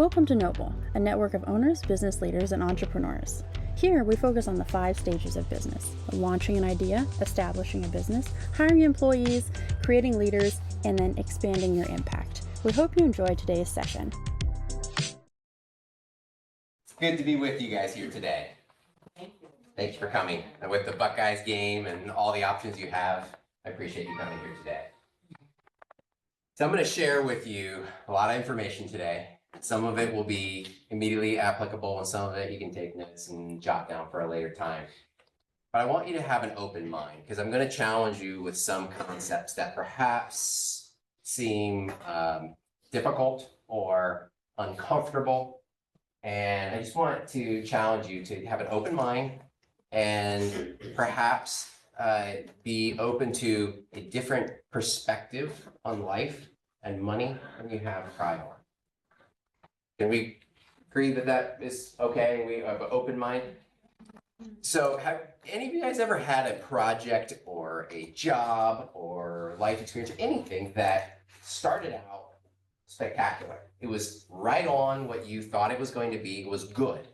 Welcome to Noble, a network of owners, business leaders, and entrepreneurs. Here, we focus on the 5 stages of business: launching an idea, establishing a business, hiring employees, creating leaders, and then expanding your impact. We hope you enjoy today's session. It's good to be with you guys here today. Thanks for coming. And with the Buckeyes game and all the options you have, I appreciate you coming here today. So I'm going to share with you a lot of information today. Some of it will be immediately applicable, and some of it you can take notes and jot down for a later time. But I want you to have an open mind, because I'm going to challenge you with some concepts that perhaps seem difficult or uncomfortable. And I just want to challenge you to have an open mind and perhaps be open to a different perspective on life and money than you have prior. Can we agree that that is okay? We have an open mind. So have any of you guys ever had a project or a job or life experience or anything that started out spectacular? It was right on what you thought it was going to be. It was good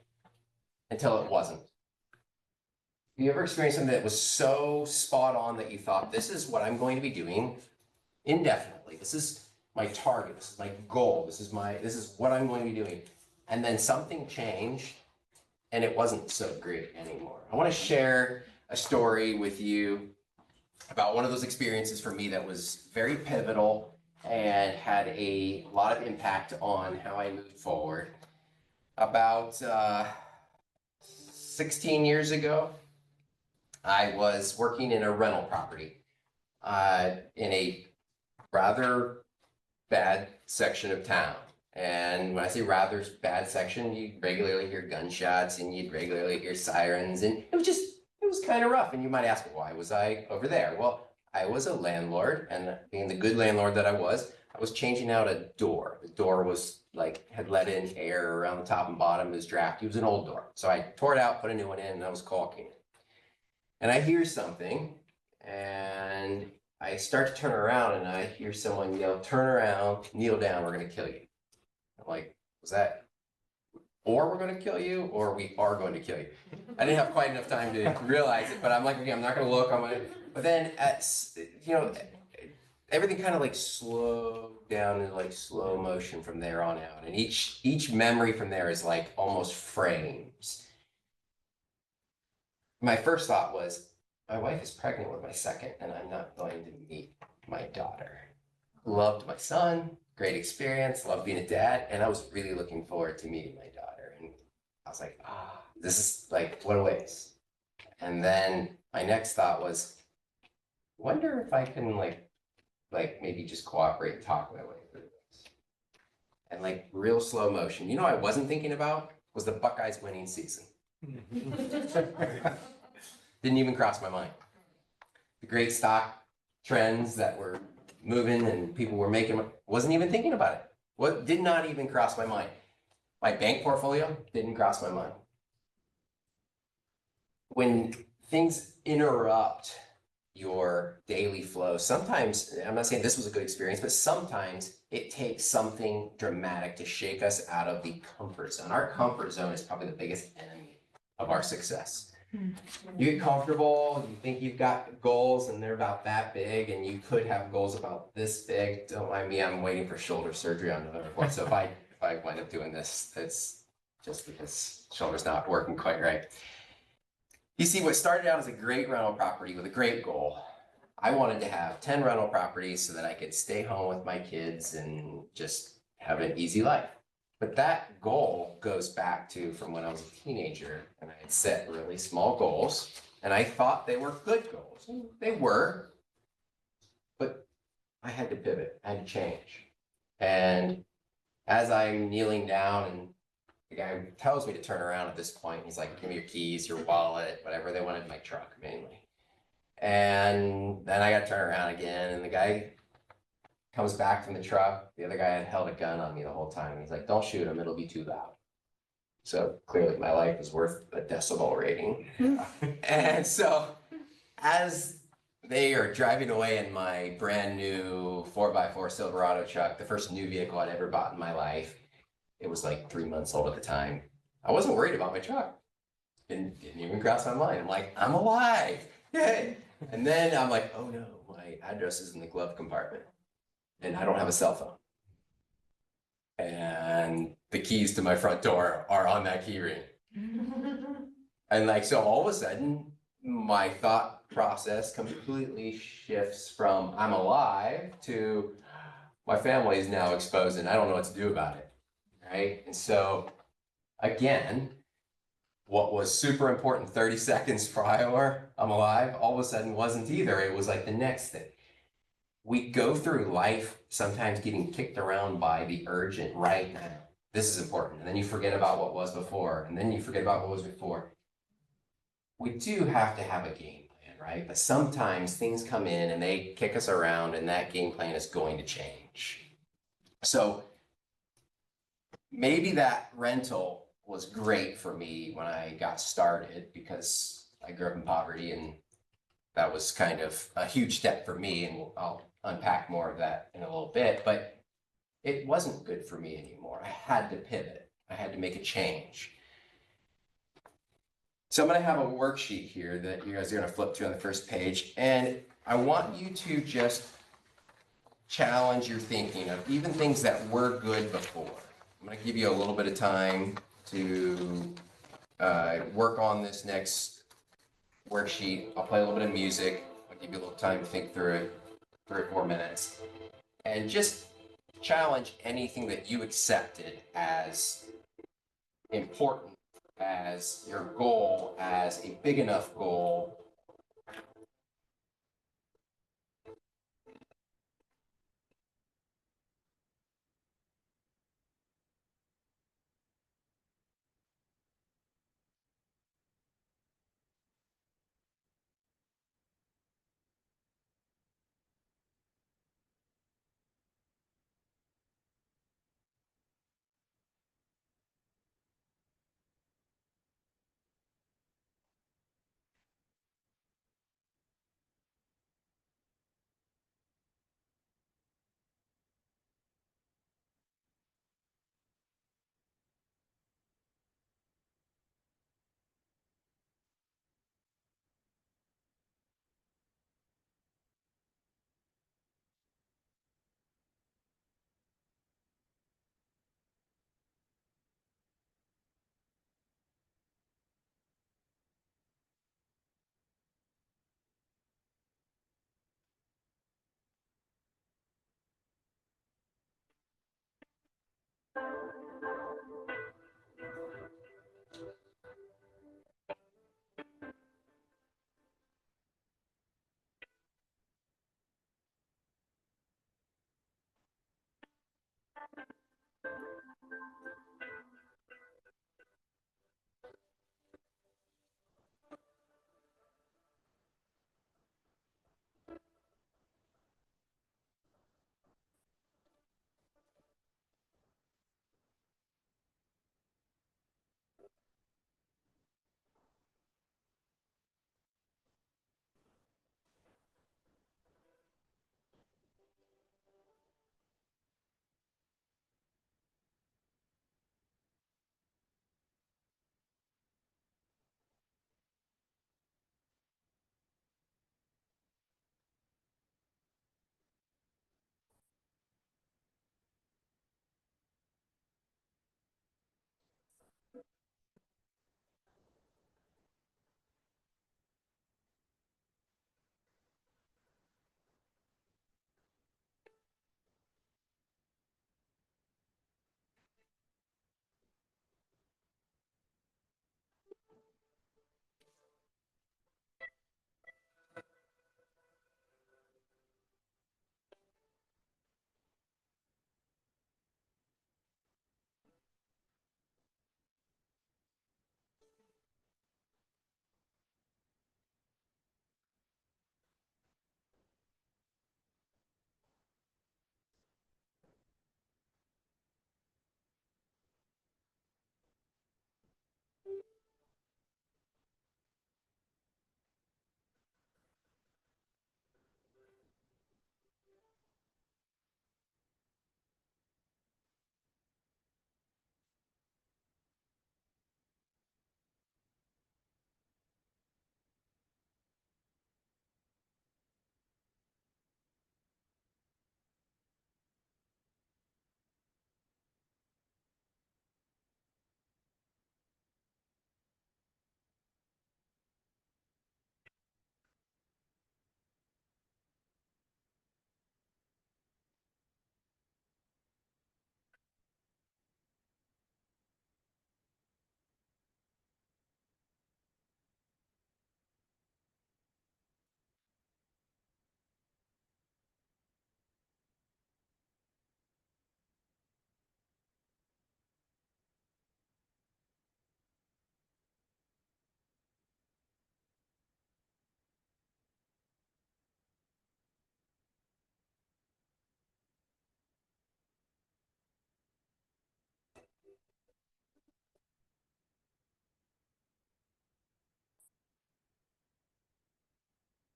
until it wasn't. Have you ever experienced something that was so spot on that you thought, this is what I'm going to be doing indefinitely. This is my target, this is my goal, this is what I'm going to be doing. And then something changed and it wasn't so great anymore. I want to share a story with you about one of those experiences for me that was very pivotal and had a lot of impact on how I moved forward. About 16 years ago, I was working in a rental property in a rather bad section of town. And when I say rather bad section, you regularly hear gunshots and you'd regularly hear sirens, and it was kind of rough. And you might ask, why was I over there? Well, I was a landlord, and being the good landlord that I was changing out a door. The door was had let in air around the top and bottom. It was drafty. It was an old door. So I tore it out, put a new one in, and I was caulking it. And I hear something, and I start to turn around, and I hear someone yell, "Turn around, kneel down, we're going to kill you." I'm like, was that, or we're going to kill you, or we are going to kill you? I didn't have quite enough time to realize it, but I'm like, okay, I'm not going to look. But then, everything kind of slowed down in slow motion from there on out. And each memory from there is almost frames. My first thought was, my wife is pregnant with my second, and I'm not going to meet my daughter. Loved my son, great experience, loved being a dad, and I was really looking forward to meeting my daughter. And I was like, this is what a waste. And then my next thought was, wonder if I can maybe just cooperate and talk my way through this. And real slow motion. You know what I wasn't thinking about was the Buckeyes winning season. Didn't even cross my mind. The great stock trends that were moving and people were making, wasn't even thinking about it. What did not even cross my mind. My bank portfolio didn't cross my mind. When things interrupt your daily flow, sometimes, I'm not saying this was a good experience, but sometimes it takes something dramatic to shake us out of the comfort zone. Our comfort zone is probably the biggest enemy of our success. You get comfortable, you think you've got goals and they're about that big, and you could have goals about this big. Don't mind me, I'm waiting for shoulder surgery on November 4th. So if I wind up doing this, it's just because shoulder's not working quite right. You see, what started out as a great rental property with a great goal, I wanted to have 10 rental properties so that I could stay home with my kids and just have an easy life. But that goal goes back to from when I was a teenager, and I had set really small goals, and I thought they were good goals. They were, but I had to pivot, I had to change. And as I'm kneeling down, and the guy tells me to turn around at this point, he's like, give me your keys, your wallet, whatever. They wanted my truck mainly. And then I got to turn around again, and the guy comes back from the truck. The other guy had held a gun on me the whole time. He's like, don't shoot him, it'll be too loud. So clearly my life is worth a decibel rating. And so as they are driving away in my brand new 4x4 Silverado truck, the first new vehicle I'd ever bought in my life, It was like 3 months old at the time. I wasn't worried about my truck. Didn't even cross my mind. I'm like, I'm alive. Yay. And then I'm like, oh no, my address is in the glove compartment and I don't have a cell phone. And the keys to my front door are on that key ring. And like, so all of a sudden, my thought process completely shifts from I'm alive to my family is now exposed and I don't know what to do about it. Right. And so again, what was super important 30 seconds prior, I'm alive, all of a sudden wasn't either. It was like the next thing. We go through life sometimes getting kicked around by the urgent right now. This is important. And then you forget about what was before. And then you forget about what was before. We do have to have a game plan, right? But sometimes things come in and they kick us around and that game plan is going to change. So maybe that rental was great for me when I got started because I grew up in poverty and that was kind of a huge step for me. And I'll unpack more of that in a little bit, but it wasn't good for me anymore. I had to pivot. I had to make a change. So I'm going to have a worksheet here that you guys are going to flip to on the first page. And I want you to just challenge your thinking of even things that were good before. I'm going to give you a little bit of time to work on this next worksheet. I'll play a little bit of music. I'll give you a little time to think through it, 3 or 4 minutes. And just challenge anything that you accepted as important, as your goal, as a big enough goal.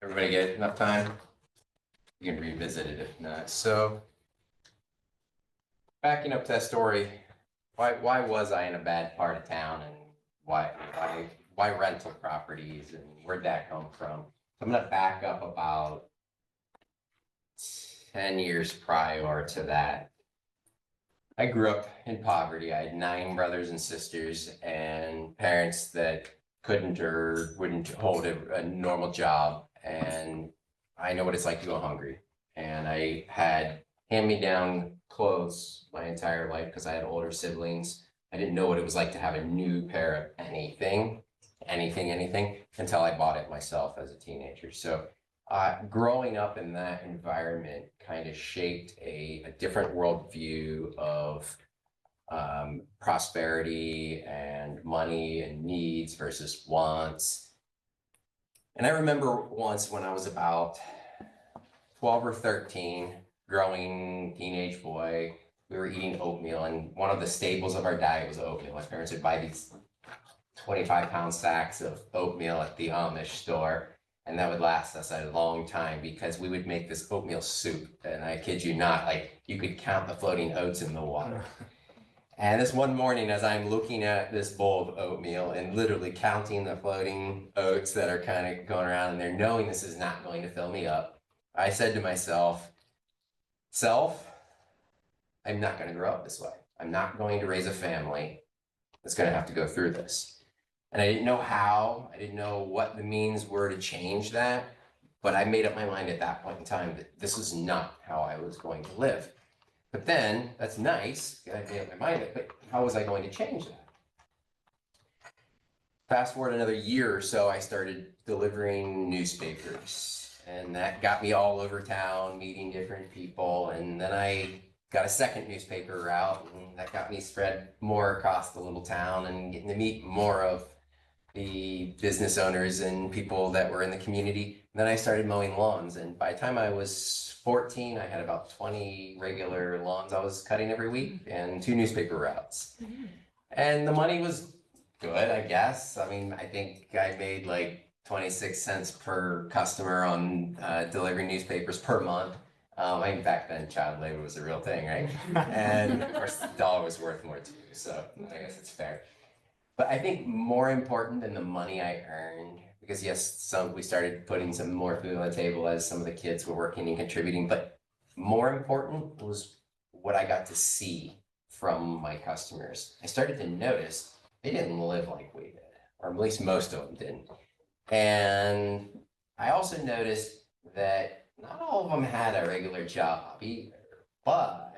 Everybody get enough time? You can revisit it if not. So backing up to that story, why was I in a bad part of town, and why rental properties, and where'd that come from? I'm gonna back up about 10 years prior to that. I grew up in poverty. I had 9 brothers and sisters and parents that couldn't or wouldn't hold a normal job. And I know what it's like to go hungry. And I had hand-me-down clothes my entire life because I had older siblings. I didn't know what it was like to have a new pair of anything, until I bought it myself as a teenager. So growing up in that environment kind of shaped a different worldview of prosperity and money and needs versus wants. And I remember once when I was about 12 or 13, growing teenage boy, we were eating oatmeal, and one of the staples of our diet was oatmeal. My parents would buy these 25-pound sacks of oatmeal at the Amish store, and that would last us a long time because we would make this oatmeal soup. And I kid you not, like you could count the floating oats in the water. And this one morning, as I'm looking at this bowl of oatmeal and literally counting the floating oats that are kind of going around in there, knowing this is not going to fill me up, I said to myself, I'm not going to grow up this way. I'm not going to raise a family that's going to have to go through this. And I didn't know how, I didn't know what the means were to change that, but I made up my mind at that point in time that this was not how I was going to live. But then, that's nice, I made up my mind, but how was I going to change that? Fast forward another year or so, I started delivering newspapers, and that got me all over town, meeting different people, and then I got a second newspaper route, and that got me spread more across the little town and getting to meet more of the business owners and people that were in the community. And then I started mowing lawns, and by the time I was 14, I had about 20 regular lawns I was cutting every week and 2 newspaper routes. And the money was good, I guess. I mean, I think I made like 26 cents per customer on delivering newspapers per month. I mean, back then, child labor was a real thing, right? And of course, the dollar was worth more too, so I guess it's fair. But I think more important than the money I earned, because yes, we started putting some more food on the table as some of the kids were working and contributing, but more important was what I got to see from my customers. I started to notice they didn't live like we did, or at least most of them didn't. And I also noticed that not all of them had a regular job either, but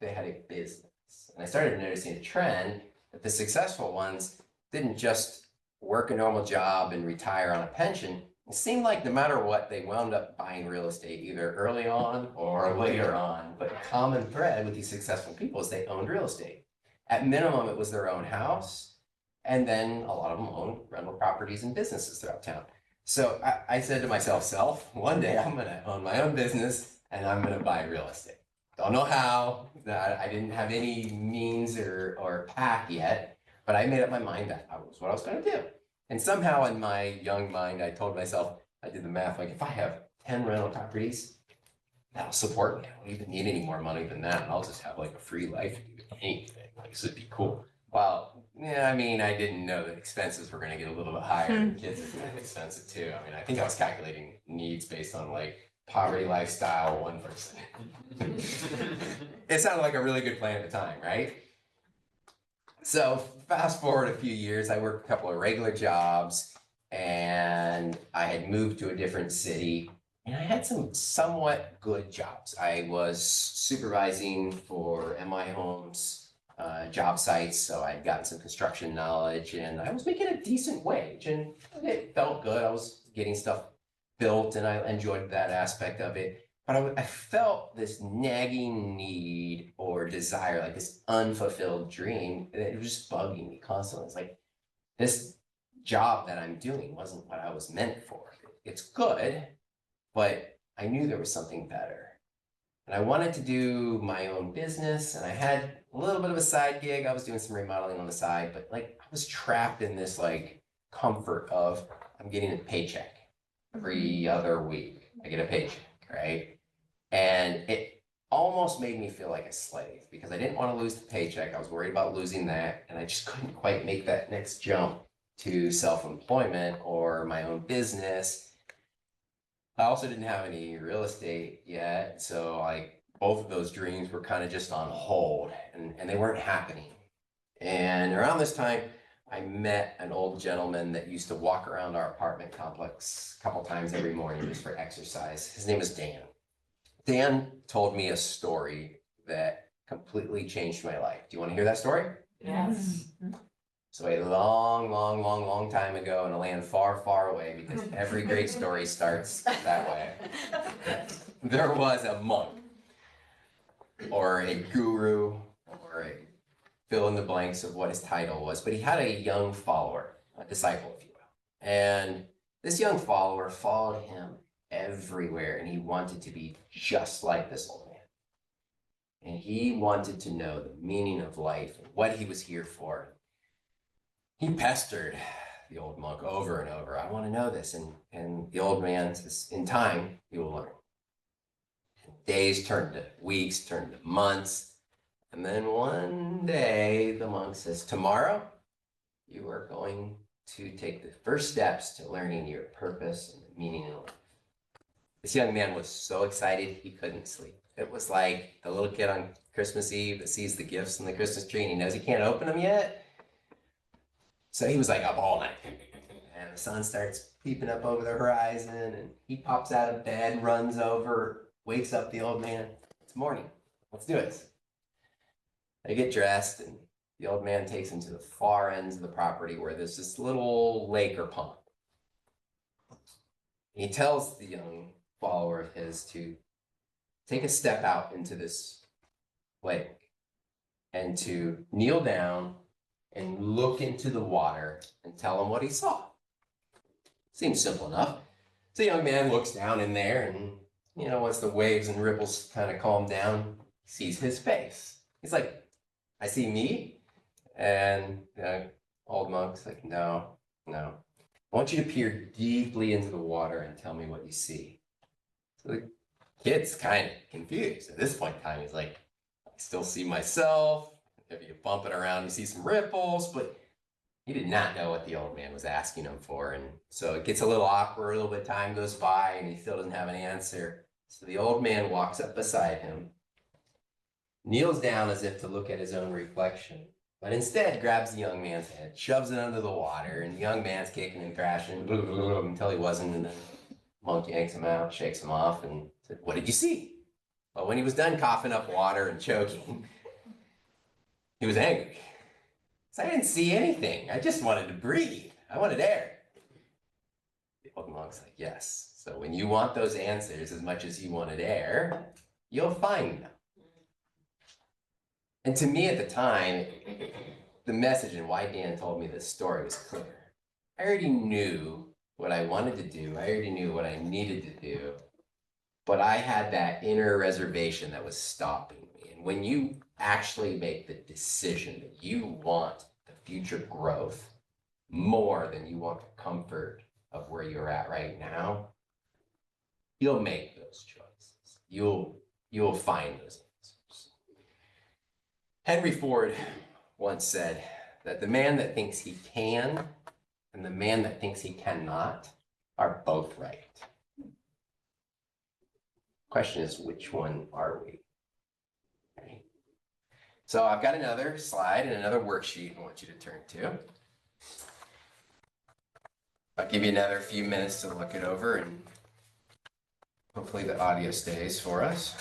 they had a business. And I started noticing a trend that the successful ones didn't just work a normal job and retire on a pension. It seemed like no matter what, they wound up buying real estate either early on or later on. But a common thread with these successful people is they owned real estate. At minimum, it was their own house. And then a lot of them owned rental properties and businesses throughout town. So I said to myself, one day I'm going to own my own business and I'm going to buy real estate. Don't know how. I didn't have any means or path yet, but I made up my mind that was what I was going to do. And somehow in my young mind, I told myself, I did the math, like if I have 10 rental properties, that'll support me. I don't even need any more money than that. I'll just have like a free life and do anything. Like this would be cool. Well, yeah, I mean, I didn't know that expenses were going to get a little bit higher. And kids are kind of expensive too. I mean, I think I was calculating needs based on like poverty lifestyle, 1 person. It sounded like a really good plan at the time, right? So fast forward a few years, I worked a couple of regular jobs and I had moved to a different city and I had some somewhat good jobs. I was supervising for MI Homes job sites, so I'd gotten some construction knowledge and I was making a decent wage and it felt good. I was getting stuff built and I enjoyed that aspect of it. But I felt this nagging need or desire, like this unfulfilled dream, that it was just bugging me constantly. It's like, this job that I'm doing wasn't what I was meant for. It's good, but I knew there was something better. And I wanted to do my own business, and I had a little bit of a side gig. I was doing some remodeling on the side, but like I was trapped in this like comfort of I'm getting a paycheck. every other week. I get a paycheck, right? And it almost made me feel like a slave because I didn't want to lose the paycheck. I was worried about losing that, and I just couldn't quite make that next jump to self-employment or my own business. I also didn't have any real estate yet, so like both of those dreams were kind of just on hold, and they weren't happening. And around this time, I met an old gentleman that used to walk around our apartment complex a couple times every morning just for exercise. His name is Dan. Dan told me a story that completely changed my life. Do you want to hear that story? Yes. So a long time ago in a land far, far away, because every great story starts that way, there was a monk or a guru or a fill in the blanks of what his title was, but he had a young follower, a disciple, if you will. And this young follower followed him everywhere, and he wanted to be just like this old man. And he wanted to know the meaning of life and what he was here for. He pestered the old monk over and over. I want to know this. And the old man says, in time, you will learn. And days turned to weeks, turned to months. And then one day, the monk says, tomorrow, you are going to take the first steps to learning your purpose and the meaning in life. This young man was so excited he couldn't sleep. It was like the little kid on Christmas Eve that sees the gifts in the Christmas tree and he knows he can't open them yet. So he was like up all night. And the sun starts peeping up over the horizon and he pops out of bed, runs over, wakes up the old man. It's morning. Let's do it. They get dressed and the old man takes him to the far ends of the property where there's this little lake or pond. He tells the young follower of his to take a step out into this lake and to kneel down and look into the water and tell him what he saw. Seems simple enough. So the young man looks down in there and, once the waves and ripples kind of calm down, he sees his face. He's like, I see me? And the old monk's like, no. I want you to peer deeply into the water and tell me what you see. So the kid's kind of confused. At this point in time, he's like, I still see myself. If you bump it around, you see some ripples, but he did not know what the old man was asking him for. And so it gets a little awkward, a little bit of time goes by, and he still doesn't have an answer. So the old man walks up beside him, kneels down as if to look at his own reflection, but instead grabs the young man's head, shoves it under the water, and the young man's kicking and crashing until he wasn't, and then monk yanks him out, shakes him off, and said, what did you see? Well, when he was done coughing up water and choking, he was angry. So I didn't see anything. I just wanted to breathe. I wanted air. The old monk's like, yes. So when you want those answers as much as you wanted air, you'll find them. And to me at the time, the message and why Dan told me this story was clear. I already knew what I wanted to do. I already knew what I needed to do. But I had that inner reservation that was stopping me. And when you actually make the decision that you want the future growth more than you want the comfort of where you're at right now, you'll make those choices. You'll find those answers. Henry Ford once said that the man that thinks he can and the man that thinks he cannot are both right. Question is, which one are we? Okay. So I've got another slide and another worksheet I want you to turn to. I'll give you another few minutes to look it over and hopefully the audio stays for us.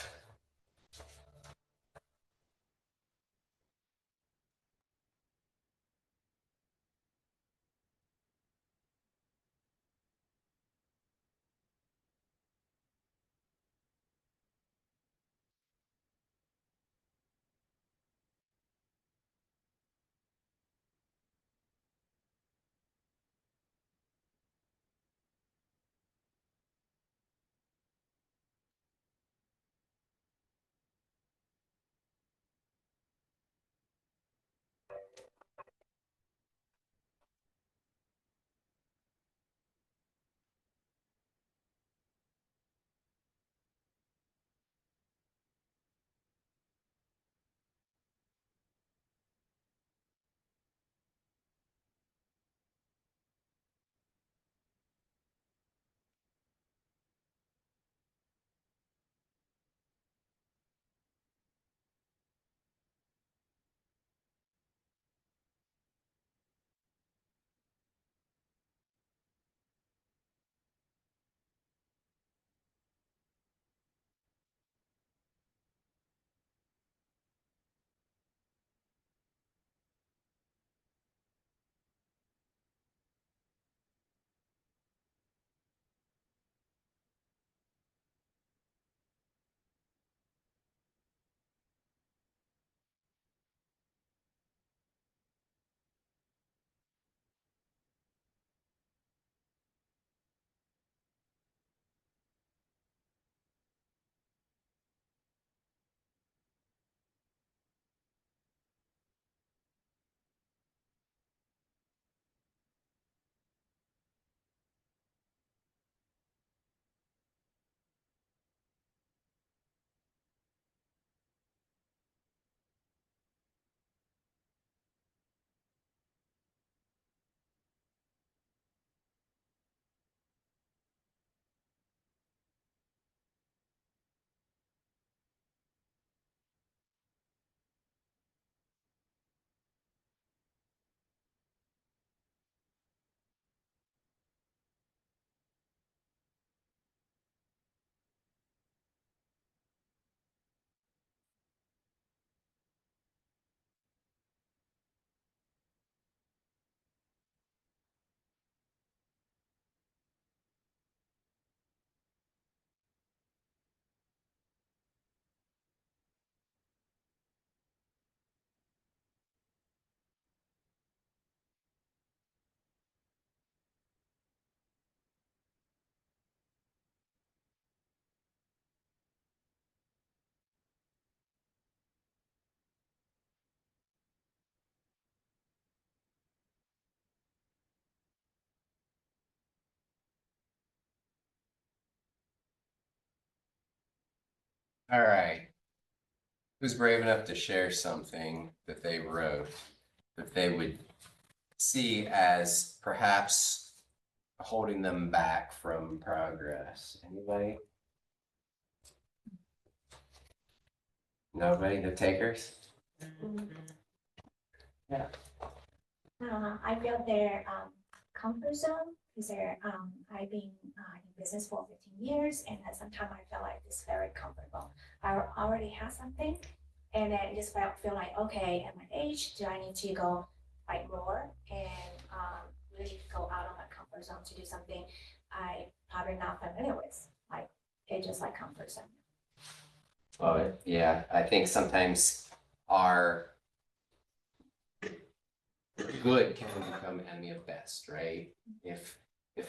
All right. Who's brave enough to share something that they wrote that they would see as perhaps holding them back from progress? Anybody? Nobody? No takers? Yeah. I feel their comfort zone because I've been in business for 15 years, and at some time I felt like it's very comfortable. I already have something, and then just feel like, okay, at my age, do I need to go like more and really go out of my comfort zone to do something I probably not familiar with? Like it's just like comfort zone. Oh, yeah. I think sometimes our good can become enemy of best, right? If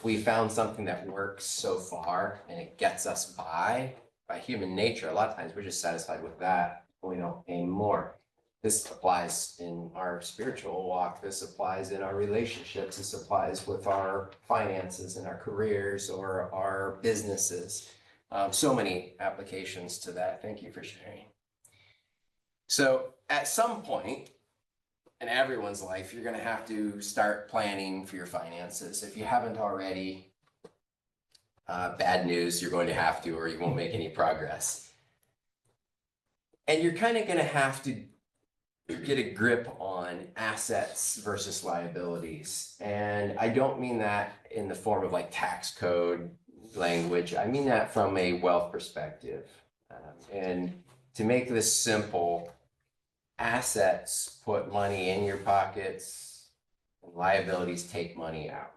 we found something that works so far and it gets us by human nature, a lot of times we're just satisfied with that. We don't aim more. This applies in our spiritual walk. This applies in our relationships. This applies with our finances and our careers or our businesses. So many applications to that. Thank you for sharing. So at some point in everyone's life, you're going to have to start planning for your finances. If you haven't already, bad news, you're going to have to, or you won't make any progress. And you're kind of going to have to get a grip on assets versus liabilities. And I don't mean that in the form of like tax code language. I mean that from a wealth perspective. And to make this simple, assets put money in your pockets, and liabilities take money out.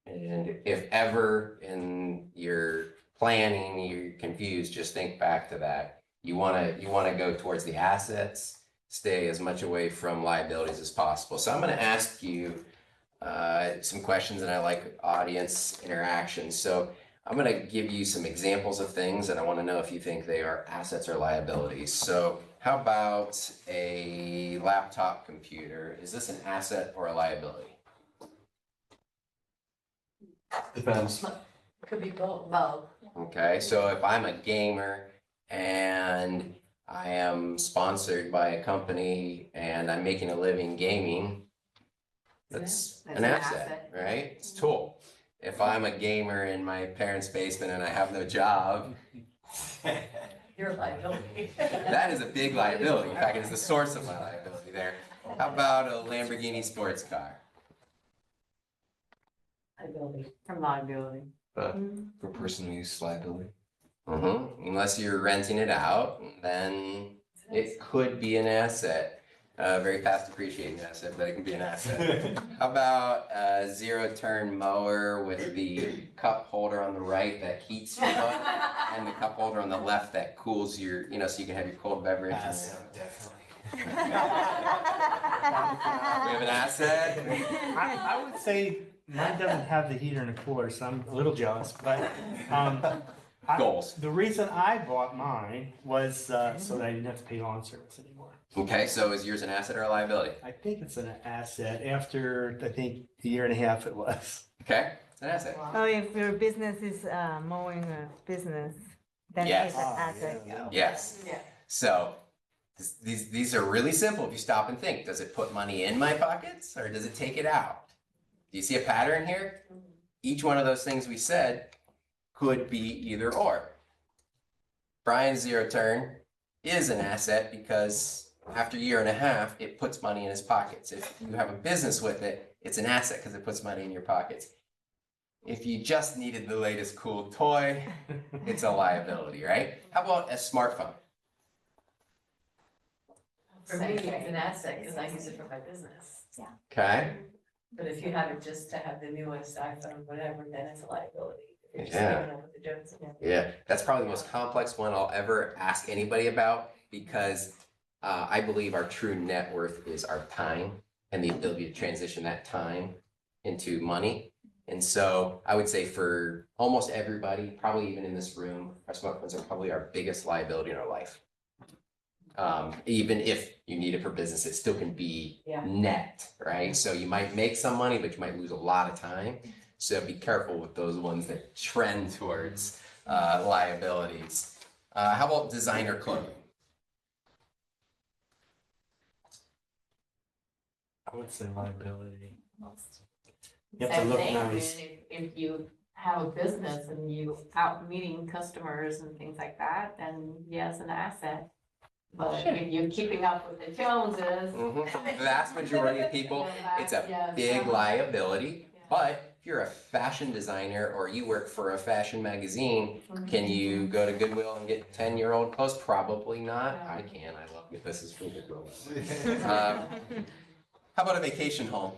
And if ever in your planning you're confused, just think back to that. You want to go towards the assets, stay as much away from liabilities as possible. So I'm going to ask you some questions, and I like audience interaction. So I'm going to give you some examples of things, and I want to know if you think they are assets or liabilities. So how about a laptop computer? Is this an asset or a liability? Depends. Could be both. Both. Okay, so if I'm a gamer and I am sponsored by a company and I'm making a living gaming, that's an asset, right? It's a tool. If I'm a gamer in my parents' basement and I have no job, Your liability. that is a big liability. In fact, it is the source of my liability there. How about a Lamborghini sports car? Liability. From liability. For personal use liability. Unless you're renting it out, then it could be an asset. Very fast depreciating asset, but it can be an asset. How about a zero-turn mower with the cup holder on the right that heats your butt and the cup holder on the left that cools your, so you can have your cold beverage? Definitely. We have an asset? I would say mine doesn't have the heater and the cooler, so I'm a little jealous, but Goals. the reason I bought mine was so that I didn't have to pay lawn service anymore. Okay, so is yours an asset or a liability? I think it's an asset after, I think, a year and a half it was. Okay, it's an asset. So if your business is mowing a business, then Yes. it's an asset. Yes. Yeah. So these are really simple if you stop and think. Does it put money in my pockets or does it take it out? Do you see a pattern here? Each one of those things we said could be either or. Brian's zero turn is an asset because after a year and a half, it puts money in his pockets. If you have a business with it, it's an asset because it puts money in your pockets. If you just needed the latest cool toy, it's a liability, right? How about a smartphone? For me, it's an asset because I use it for my business. Okay. But if you have it just to have the newest iPhone, whatever, then it's a liability. If you're just Yeah. keeping up with the Joneses. Yeah, that's probably the most complex one I'll ever ask anybody about because I believe our true net worth is our time and the ability to transition that time into money. And so I would say for almost everybody, probably even in this room, our smartphones are probably our biggest liability in our life. Even if you need it for business, it still can be Yeah. net, right? So you might make some money, but you might lose a lot of time. So be careful with those ones that trend towards liabilities. How about designer clothing? I would say liability. You have to Same look thing, I nice. mean, if you have a business and you out meeting customers and things like that, then yes, an asset. But Sure. if you're keeping up with the Joneses. For the vast majority of people, it's a Yes, big uh-huh. liability. Yeah. But if you're a fashion designer or you work for a fashion magazine, can you go to Goodwill and get 10-year-old clothes? Probably not. I can. I love it. This is from Goodwill. How about a vacation home?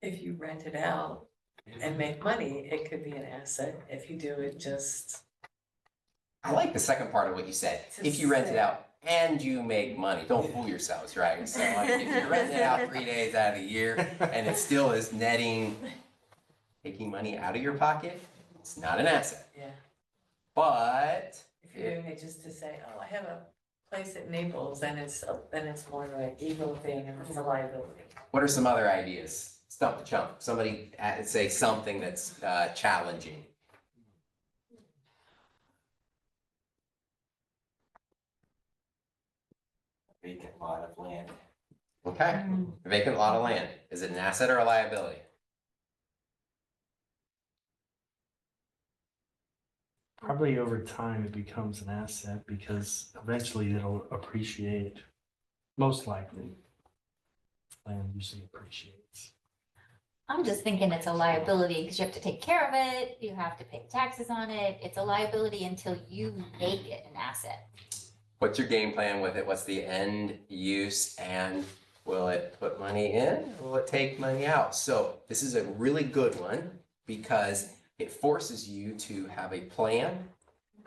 If you rent it out and make money, it could be an asset. If you do it just, I like the second part of what you said. If you rent it out and you make money, don't fool yourselves, right? So like, if you're renting it out 3 days out of the year and it still is netting, taking money out of your pocket, it's not an asset. yeah. But If you're doing it just to say, oh, I have a place at Naples, then it's more of an ego thing and it's a liability. what are some other ideas? Stump the chump. Somebody say something that's challenging. Vacant lot of land. Okay, vacant lot of land. Is it an asset or a liability? Probably over time, it becomes an asset because eventually it'll appreciate, most likely. Land usually appreciates. I'm just thinking it's a liability because you have to take care of it, you have to pay taxes on it. It's a liability until you make it an asset. What's your game plan with it? What's the end use? And will it put money in? Will it take money out? So this is a really good one because it forces you to have a plan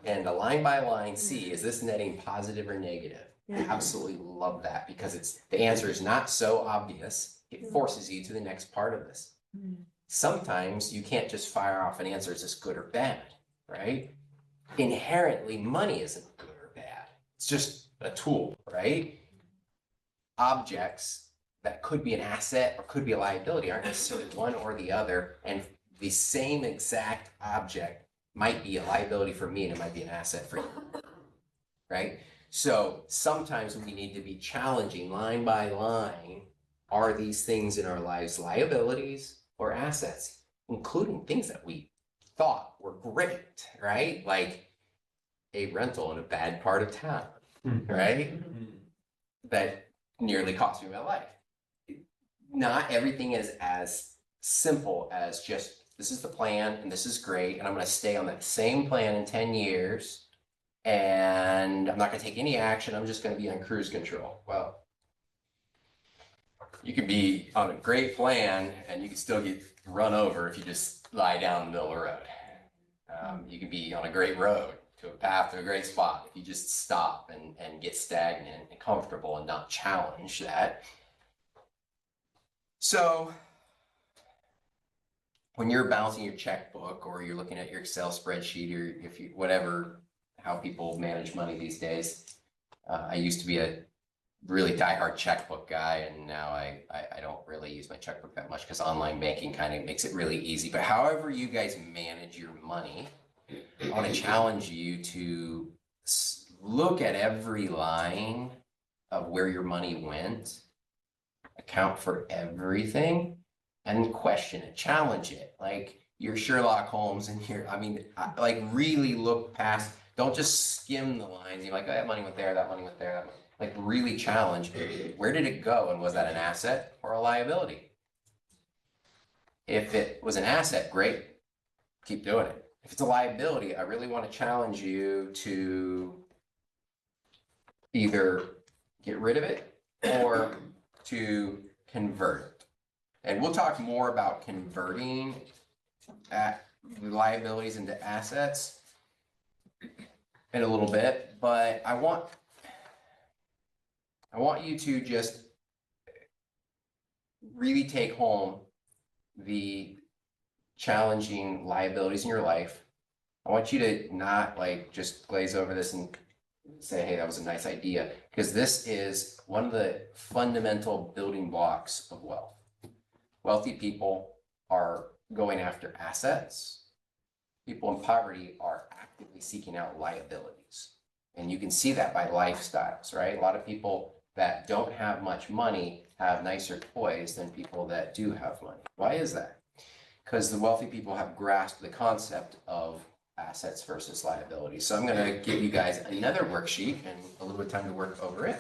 and a line by line see, is this netting positive or negative? I absolutely love that because the answer is not so obvious. It forces you to the next part of this. Sometimes you can't just fire off an answer, is this good or bad, right? Inherently, money isn't good or bad. It's just a tool, right? Objects that could be an asset or could be a liability aren't necessarily one or the other. And the same exact object might be a liability for me and it might be an asset for you, right? So sometimes we need to be challenging line by line. Are these things in our lives liabilities or assets, including things that we thought were great, right? Like a rental in a bad part of town, right? That nearly cost me my life. Not everything is as simple as just, this is the plan and this is great. And I'm going to stay on that same plan in 10 years. And I'm not going to take any action. I'm just going to be on cruise control. Well, you could be on a great plan and you can still get run over if you just lie down in the middle of the road. You can be on a great road to a path to a great spot if you just stop and get stagnant and comfortable and not challenge that. So when you're balancing your checkbook or you're looking at your Excel spreadsheet or if you, whatever, how people manage money these days, I used to be a really diehard checkbook guy, and now I don't really use my checkbook that much because online banking kind of makes it really easy. But however you guys manage your money, I want to challenge you to look at every line of where your money went, account for everything, and question it, challenge it. Like you're Sherlock Holmes and like really look past, don't just skim the lines. You're like, oh, that money went there, that money went there, that money. Like really challenge, where did it go and was that an asset or a liability? If it was an asset, great, keep doing it. If it's a liability, I really want to challenge you to either get rid of it or to convert it. And we'll talk more about converting liabilities into assets in a little bit, but I want you to just really take home the challenging liabilities in your life. I want you to not like just glaze over this and say, hey, that was a nice idea, because this is one of the fundamental building blocks of wealth. Wealthy people are going after assets people in poverty are actively seeking out liabilities. And you can see that by lifestyles, right? A lot of people that don't have much money have nicer toys than people that do have money. Why is that? Because the wealthy people have grasped the concept of assets versus liabilities. So I'm going to give you guys another worksheet and a little bit of time to work over it.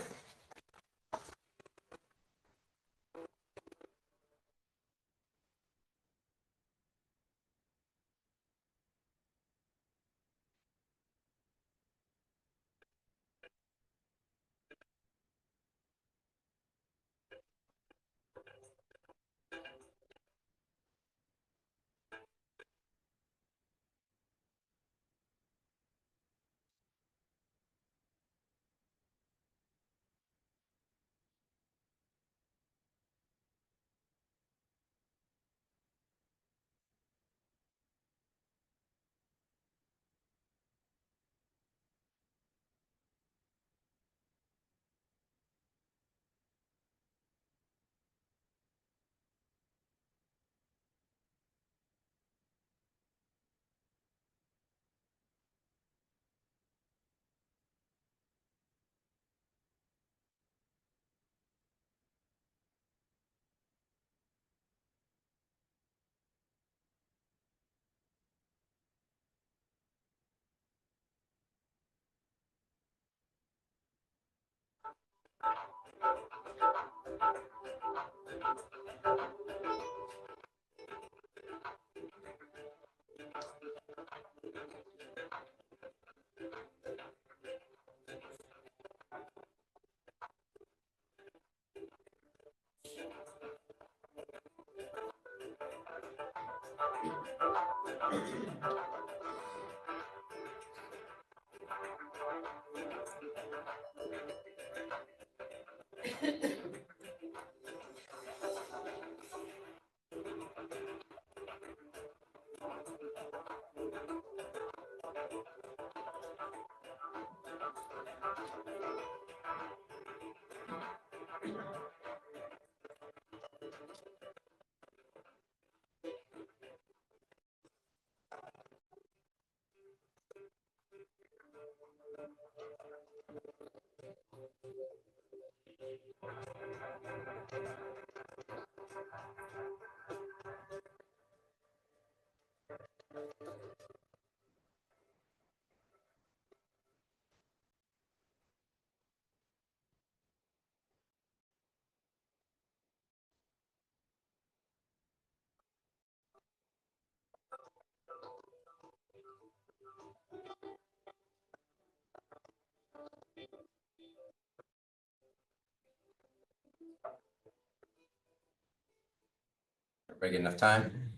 Everybody get enough time?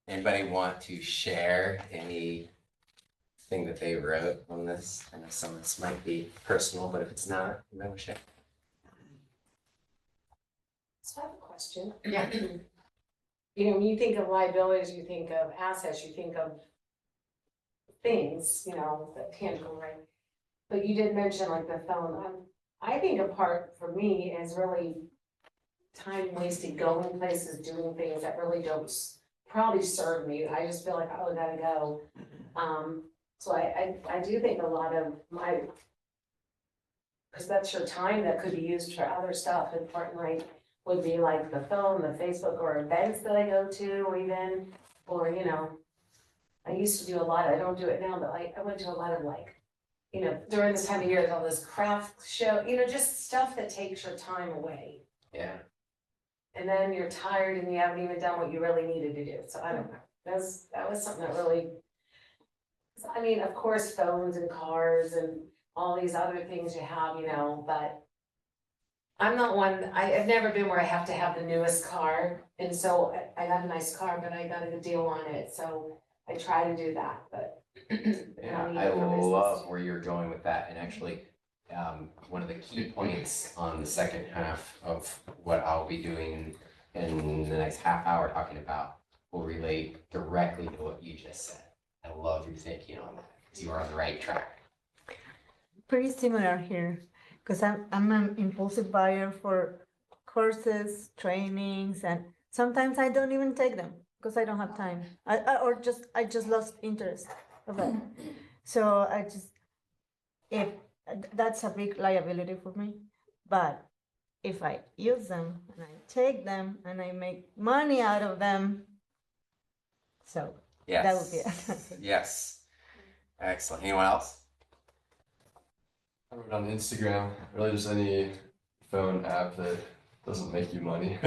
Anybody want to share anything that they wrote on this? I know some of this might be personal, but if it's not, you might want to share. So I have a question. Yeah. You know, when you think of liabilities, you think of assets, you think of things, you know, that tangible, right? But you did mention like the phone. I think a part for me is really time wasted going places, doing things that really don't probably serve me. I just feel like, oh, I gotta go. So I do think a lot of my, because that's your time that could be used for other stuff, importantly, would be like the phone, the Facebook, or events that I go to, or even, or, you know, I used to do a lot, I don't do it now, but like, I went to a lot of like, you know, during this time of year, all this craft show, you know, just stuff that takes your time away. Yeah. And then you're tired and you haven't even done what you really needed to do, so I don't know, that was something that really, I mean, of course, phones and cars and all these other things you have, you know, but I'm not one, I've never been where I have to have the newest car, and so I got a nice car, but I got a good deal on it, so I try to do that, but. Yeah, I love where you're going with that, and actually, one of the key points on the second half of what I'll be doing in the next half hour talking about will relate directly to what you just said. I love your thinking on that, because you are on the right track. Pretty similar here, because I'm an impulsive buyer for courses, trainings, and sometimes I don't even take them. because I don't have time. I just lost interest of it. So if that's a big liability for me, but if I use them and I take them and I make money out of them, so Yes. that would be it. Yes. Excellent. Anyone else? I wrote on Instagram, really just any phone app that doesn't make you money.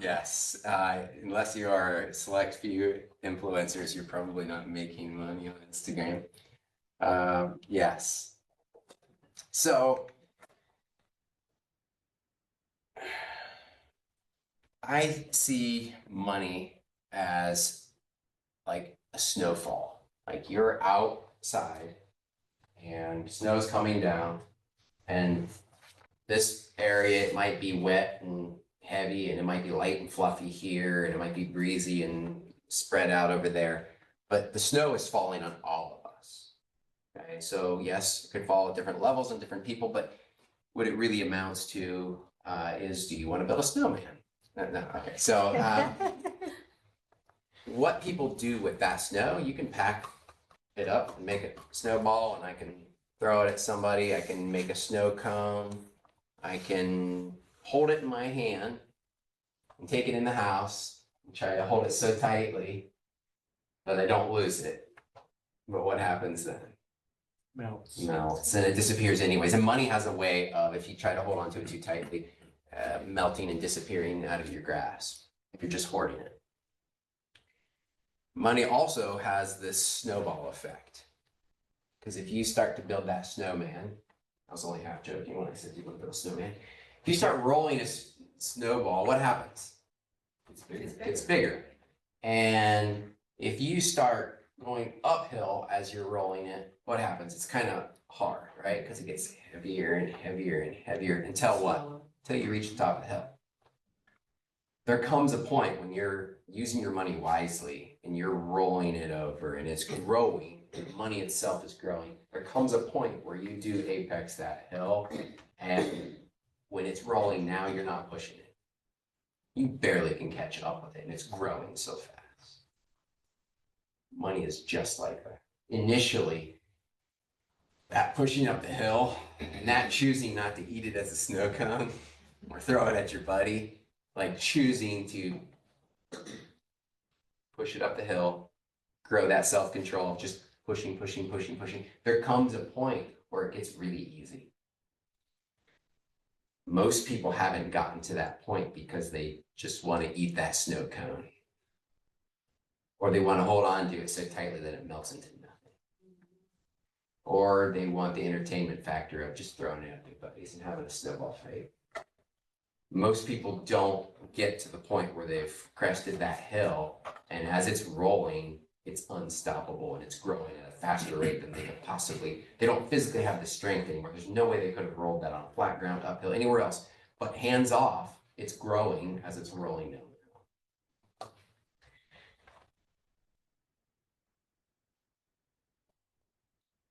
Yes. Unless you are a select few influencers, you're probably not making money on Instagram. Yes. So I see money as like a snowfall. Like you're outside and snow's coming down, and this area, it might be wet and heavy, and it might be light and fluffy here, and it might be breezy and spread out over there. But the snow is falling on all of us. Okay, so yes, it could fall at different levels and different people, but what it really amounts to is, do you want to build a snowman? No, okay. So what people do with that snow, you can pack it up and make a snowball, and I can throw it at somebody. I can make a snow cone. I can hold it in my hand and take it in the house and try to hold it so tightly that I don't lose it. But what happens then? Melts. Melts, and it disappears anyways. And money has a way of, if you try to hold on to it too tightly, melting and disappearing out of your grasp if you're just hoarding it. Money also has this snowball effect. Because if you start to build that snowman, I was only half joking when I said you want to build a snowman. If you start rolling a snowball, what happens? It's bigger. And if you start going uphill as you're rolling it, what happens? It's kind of hard, right? Because it gets heavier and heavier and heavier until what? Until you reach the top of the hill. There comes a point when you're using your money wisely and you're rolling it over and it's growing, and the money itself is growing. There comes a point where you do apex that hill, and when it's rolling now, you're not pushing it. You barely can catch up with it, and it's growing so fast. Money is just like that. Initially, that pushing up the hill and that choosing not to eat it as a snow cone or throw it at your buddy, like choosing to push it up the hill, grow that self-control of just pushing. There comes a point where it gets really easy. Most people haven't gotten to that point because they just want to eat that snow cone. Or they want to hold on to it so tightly that it melts into nothing. Or they want the entertainment factor of just throwing it at their buddies and having a snowball fight. Most people don't get to the point where they've crested that hill, and as it's rolling, it's unstoppable and it's growing at a faster rate than they could possibly. They don't physically have the strength anymore. There's no way they could have rolled that on flat ground, uphill, anywhere else. But hands off, it's growing as it's rolling down.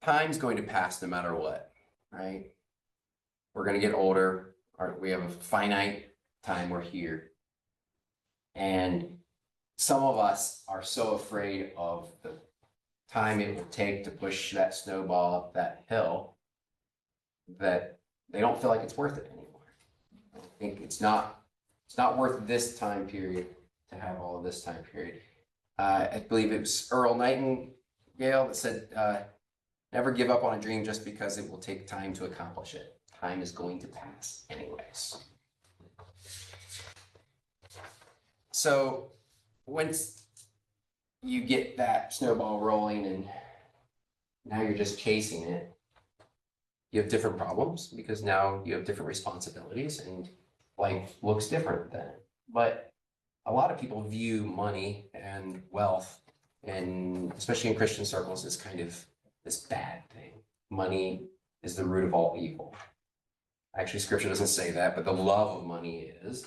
Time's going to pass no matter what, right? We're going to get older. We have a finite time we're here. And some of us are so afraid of the time it will take to push that snowball up that hill that they don't feel like it's worth it anymore. I think it's not worth this time period to have all of this time period. I believe it was Earl Nightingale that said, never give up on a dream just because it will take time to accomplish it. Time is going to pass anyways. So once you get that snowball rolling and now you're just chasing it, you have different problems because now you have different responsibilities and life looks different then. But a lot of people view money and wealth, and especially in Christian circles, as kind of this bad thing. Money is the root of all evil. Actually, scripture doesn't say that, but the love of money is.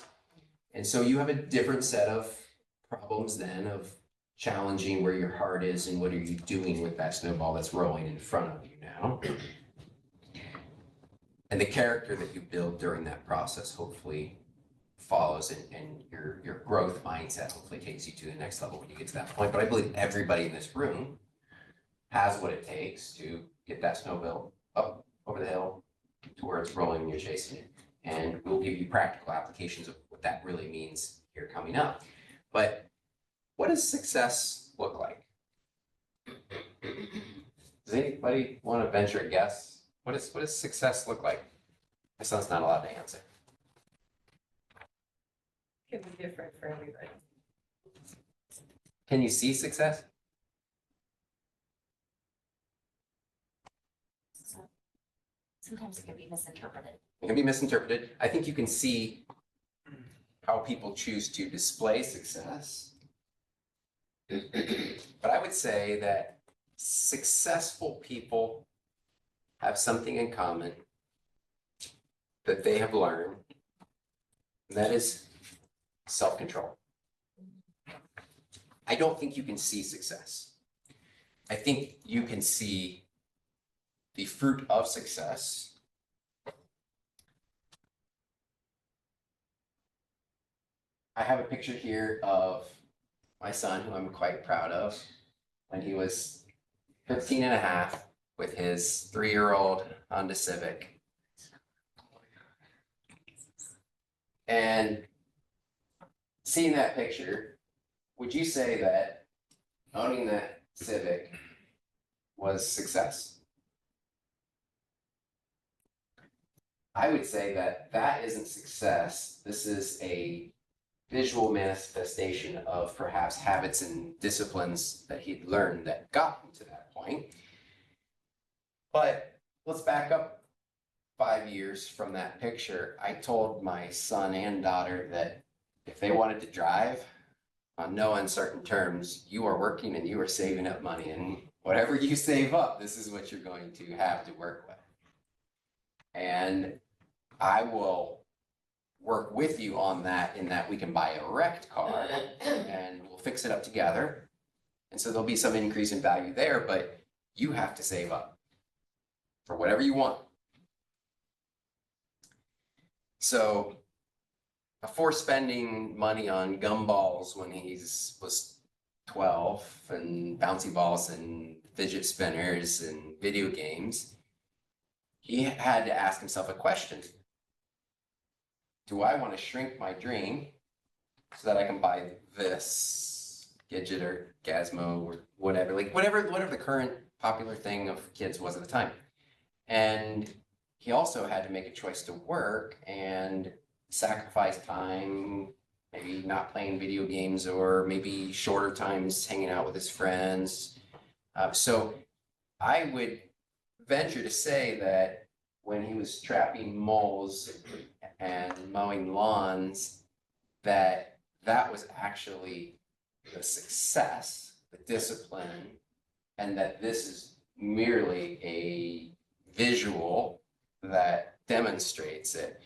And so you have a different set of problems then of challenging where your heart is and what are you doing with that snowball that's rolling in front of you now. And the character that you build during that process hopefully follows and your growth mindset hopefully takes you to the next level when you get to that point. But I believe everybody in this room has what it takes to get that snowmobile up over the hill to where it's rolling and you're chasing it. And we'll give you practical applications of what that really means here coming up. But what does success look like? Does anybody want to venture a guess? What does success look like? My son's not allowed to answer. Can be different for everybody. Can you see success? Sometimes it can be misinterpreted. It can be misinterpreted. I think you can see how people choose to display success. But I would say that successful people have something in common that they have learned, and that is self-control. I don't think you can see success. I think you can see the fruit of success. I have a picture here of my son, who I'm quite proud of, when he was 15 and a half with his 3-year-old Honda Civic. And seeing that picture, would you say that owning that Civic was success? I would say that that isn't success. This is a visual manifestation of perhaps habits and disciplines that he'd learned that got him to that point. But let's back up 5 years from that picture. I told my son and daughter that if they wanted to drive on no uncertain terms, you are working and you are saving up money, and whatever you save up, this is what you're going to have to work with. And I will work with you on that, in that we can buy a wrecked car and we'll fix it up together. And so there'll be some increase in value there, but you have to save up for whatever you want. So before spending money on gumballs when he was 12 and bouncy balls and fidget spinners and video games, he had to ask himself a question. Do I want to shrink my dream so that I can buy this Gidget or Gazmo or whatever, like whatever the current popular thing of kids was at the time? And he also had to make a choice to work and sacrifice time, maybe not playing video games, or maybe shorter times hanging out with his friends. So I would venture to say that when he was trapping moles and mowing lawns, that was actually the success, the discipline, and that this is merely a visual that demonstrates it.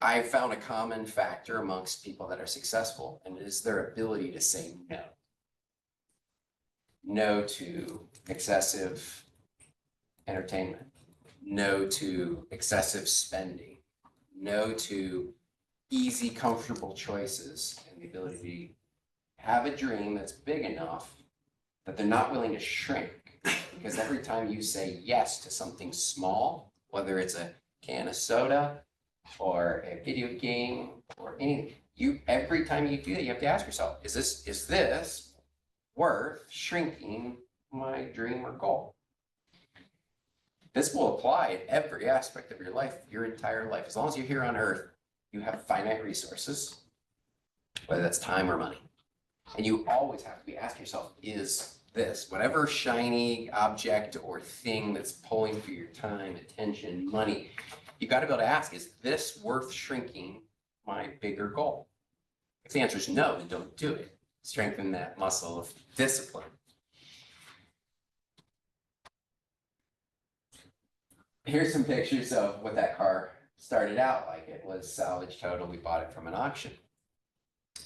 I found a common factor amongst people that are successful, and it is their ability to say no. No to excessive entertainment. No to excessive spending. No to easy, comfortable choices, and the ability to have a dream that's big enough that they're not willing to shrink. Because every time you say yes to something small, whether it's a can of soda or a video game or anything, every time you do that, you have to ask yourself, is this worth shrinking my dream or goal? This will apply in every aspect of your life, your entire life. As long as you're here on earth, you have finite resources, whether that's time or money. And you always have to be asking yourself, is this, whatever shiny object or thing that's pulling for your time, attention, money, you got to be able to ask, is this worth shrinking my bigger goal? If the answer is no, then don't do it. Strengthen that muscle of discipline. Here's some pictures of what that car started out like. It was salvage total. We bought it from an auction.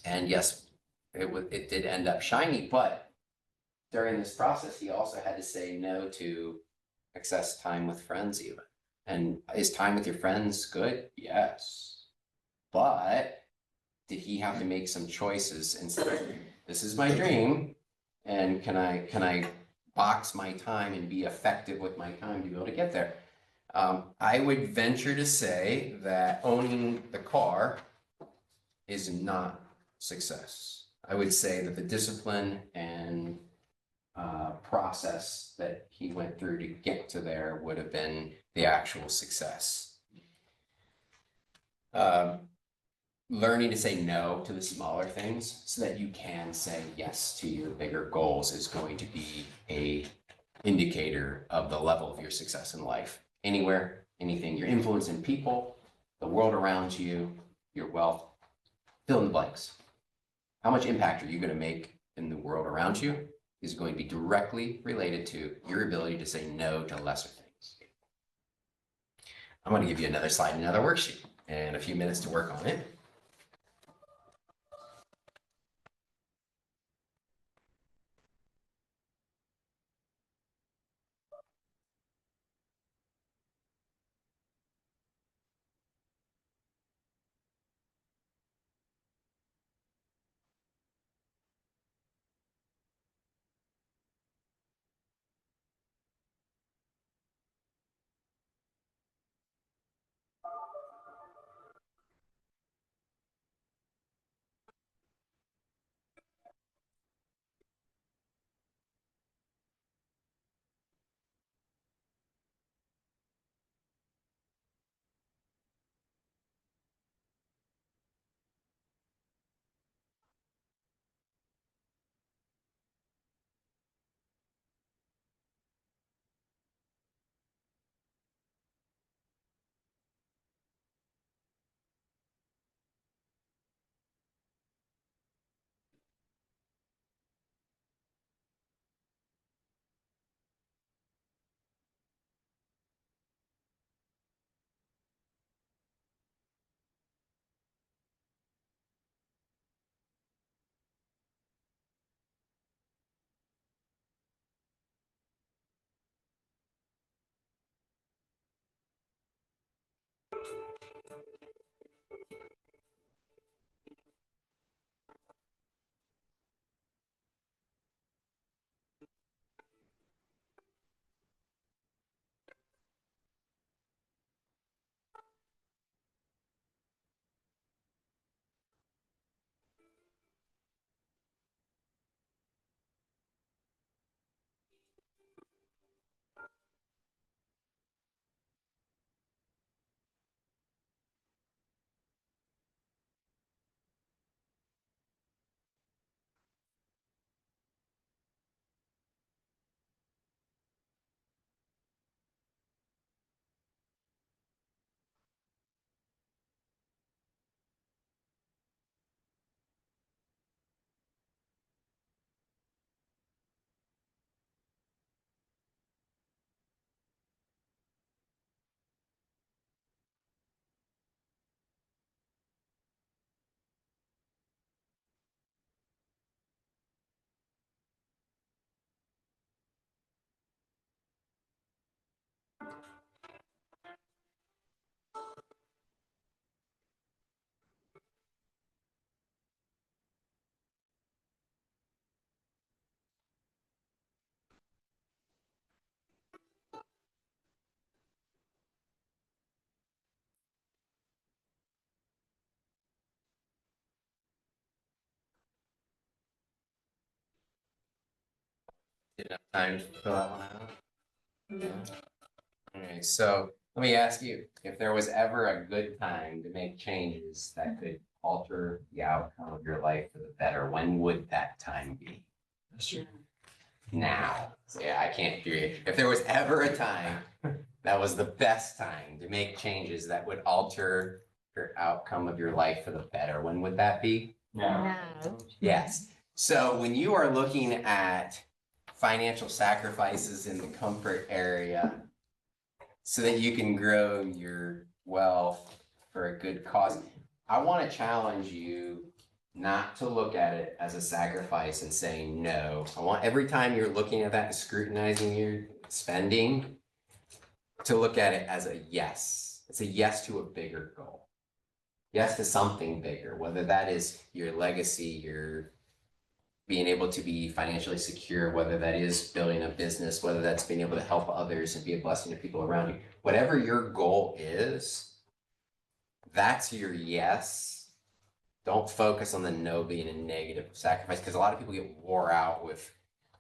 And yes, it did end up shiny, but during this process, he also had to say no to excess time with friends even. And is time with your friends good? Yes. But did he have to make some choices and say, this is my dream, and can I box my time and be effective with my time to be able to get there? I would venture to say that owning the car is not success. I would say that the discipline and process that he went through to get to there would have been the actual success. Learning to say no to the smaller things so that you can say yes to your bigger goals is going to be a indicator of the level of your success in life. Anywhere, anything, your influence in people, the world around you, your wealth, fill in the blanks. How much impact are you going to make in the world around you is going to be directly related to your ability to say no to lesser things. I'm going to give you another slide, another worksheet, and a few minutes to work on it. Didn't have time to fill that one out. Yeah. Okay, so let me ask you, if there was ever a good time to make changes that could alter the outcome of your life for the better, when would that time be? Now. So yeah, I can't hear you. If there was ever a time that was the best time to make changes that would alter your outcome of your life for the better, when would that be? Now. Yes. So when you are looking at financial sacrifices in the comfort area so that you can grow your wealth for a good cause, I want to challenge you not to look at it as a sacrifice and saying no. I want every time you're looking at that and scrutinizing your spending to look at it as a yes. It's a yes to a bigger goal. yes to something bigger, whether that is your legacy, your being able to be financially secure, whether that is building a business, whether that's being able to help others and be a blessing to people around you. Whatever your goal is, that's your yes. Don't focus on the no being a negative sacrifice, because a lot of people get wore out with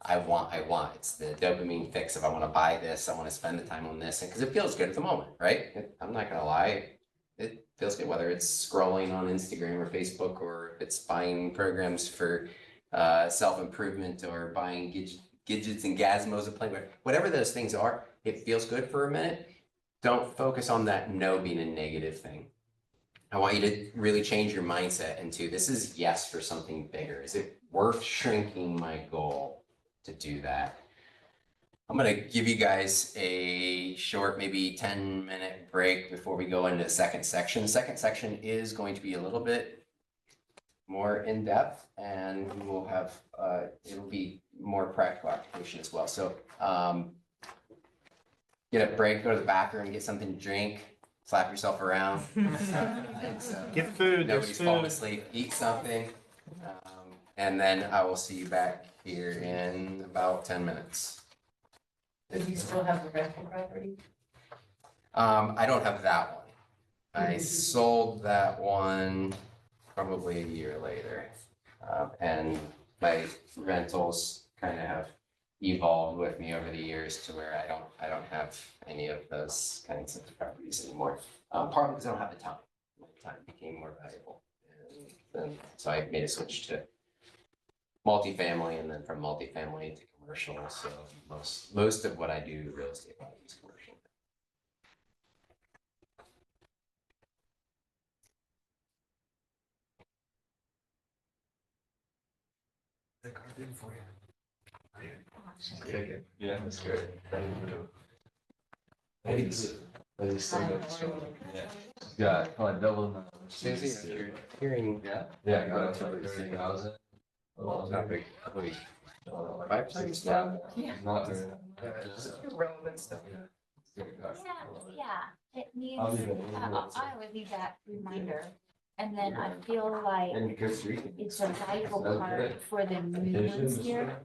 I want. It's the dopamine fix of I want to buy this, I want to spend the time on this, and because it feels good at the moment, right? I'm not gonna lie, it feels good, whether it's scrolling on Instagram or Facebook, or if it's buying programs for self-improvement, or buying gadgets and gazmos and playing with whatever those things are. It feels good for a minute. Don't focus on that no being a negative thing. I want you to really change your mindset into this is yes for something bigger. Is it worth shrinking my goal to do that? I'm going to give you guys a short, maybe 10-minute break before we go into the second section. The second section is going to be a little bit more in depth, and we will have, it'll be more practical application as well. So get a break, go to the bathroom, get something to drink, slap yourself around. Get food. Nobody's falling asleep, eat something. And then I will see you back here in about 10 minutes. Do you still have the rental property? I don't have that one. I sold that one probably a year later. And my rentals kind of have evolved with me over the years to where I don't have any of those kinds of properties anymore. Partly because I don't have the time. My time became more valuable. And so I made a switch to multifamily, and then from multifamily to commercial. So most of what I do real estate wise is commercial. The card in for you. Okay, yeah, that's great. I just still got strong. Yeah, probably double the. Susie, you're hearing. Yeah, got it like 30,000. Not big. 5 times Yeah. now. Yeah. Not very. Relevant stuff. Yeah, it needs, I'll leave it. I would leave that reminder. And then I feel like And because we can. it's a valuable part for the new ones here,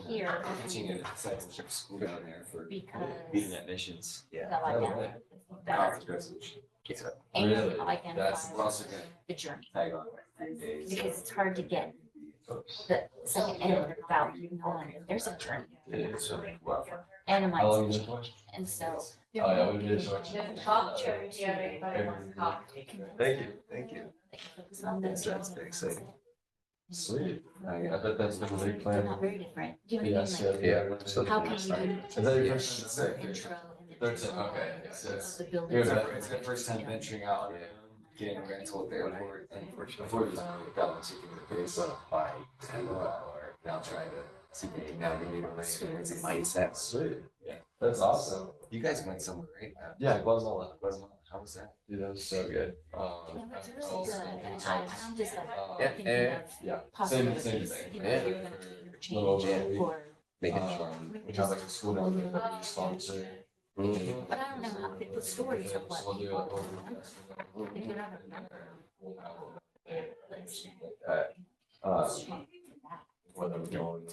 here, Teaching a discipleship school down there for because meeting at missions. they'll identify better and Really? identify That's also gonna the journey. tag on for 3 days. Because it's hard to get the second end without knowing that there's a journey It's well. and a How long mindset is change. it? And so. Oh, yeah, we did so much. Church, yeah, everybody wants coffee. Thank you, thank you. They can focus on those That's things. exciting. Sweet. I bet that's been a big They're plan. not very different. Do you know what I Yes, mean? Like, yeah. how can you do? Is that your first? Intro and then. 13, okay, yes, yes. The building. Here's It's the first time venturing out on getting a rental at the airport. Unfortunately, before it was got seeking the base by or now trying to see if we can navigate on it's a mindset. Sweet. Yeah, that's awesome. You guys went somewhere, right? Yeah, Guatemala. How was that? Dude, that was so good. No, it's really good. And I'm just like Yeah, thinking yeah, of Yeah, same possibilities, thing. you know, Yeah. if you're gonna do Little change bit. or. Making sure. We have like a school down there that we sponsor. Mhm. But I don't know how, the stories of what So we'll do people. it. If you're not Whether we're going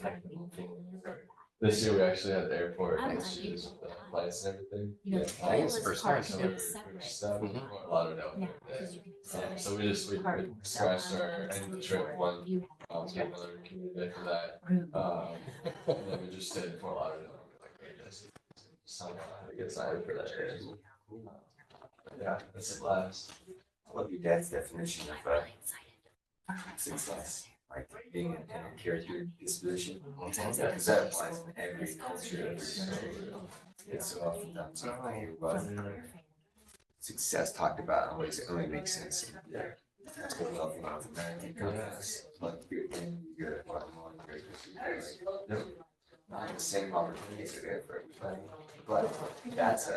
this year, we actually had the airport I'm issues with the flights and everything. You know, I think it's the first time, So yeah. we were separate. A lot of it. Yeah, because you can separate So we part of scratched yourself our out end of the and trip one. you To another community for that. room. And then we just stayed in Fort Lauderdale. So I get excited for that. Yeah, it's a blast. I love your dad's definition I'm of really excited. success, like being a character disposition. Because that applies to every culture. It's so often done. So I hear about success talked about always it only makes sense. Yeah. That's what we love about American companies. Like good thing, you're good at one, great. Not the same opportunities are there for everybody, but that's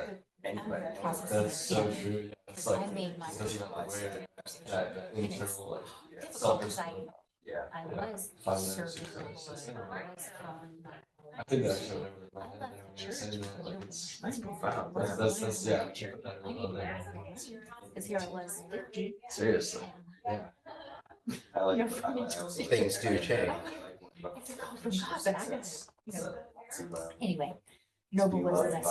anybody. That's so true. Yeah, it's like, I made my. it doesn't have to wear that internal like Difficult because self-discipline. Yeah. I was Five serving, minutes, I was from I think that's actually over my head. When you're saying that, like, it's profound. That's yeah. Because here I was 50. Seriously. Yeah. I like. Things do change. It's a call from God, but I guess, anyway, noble wisdom,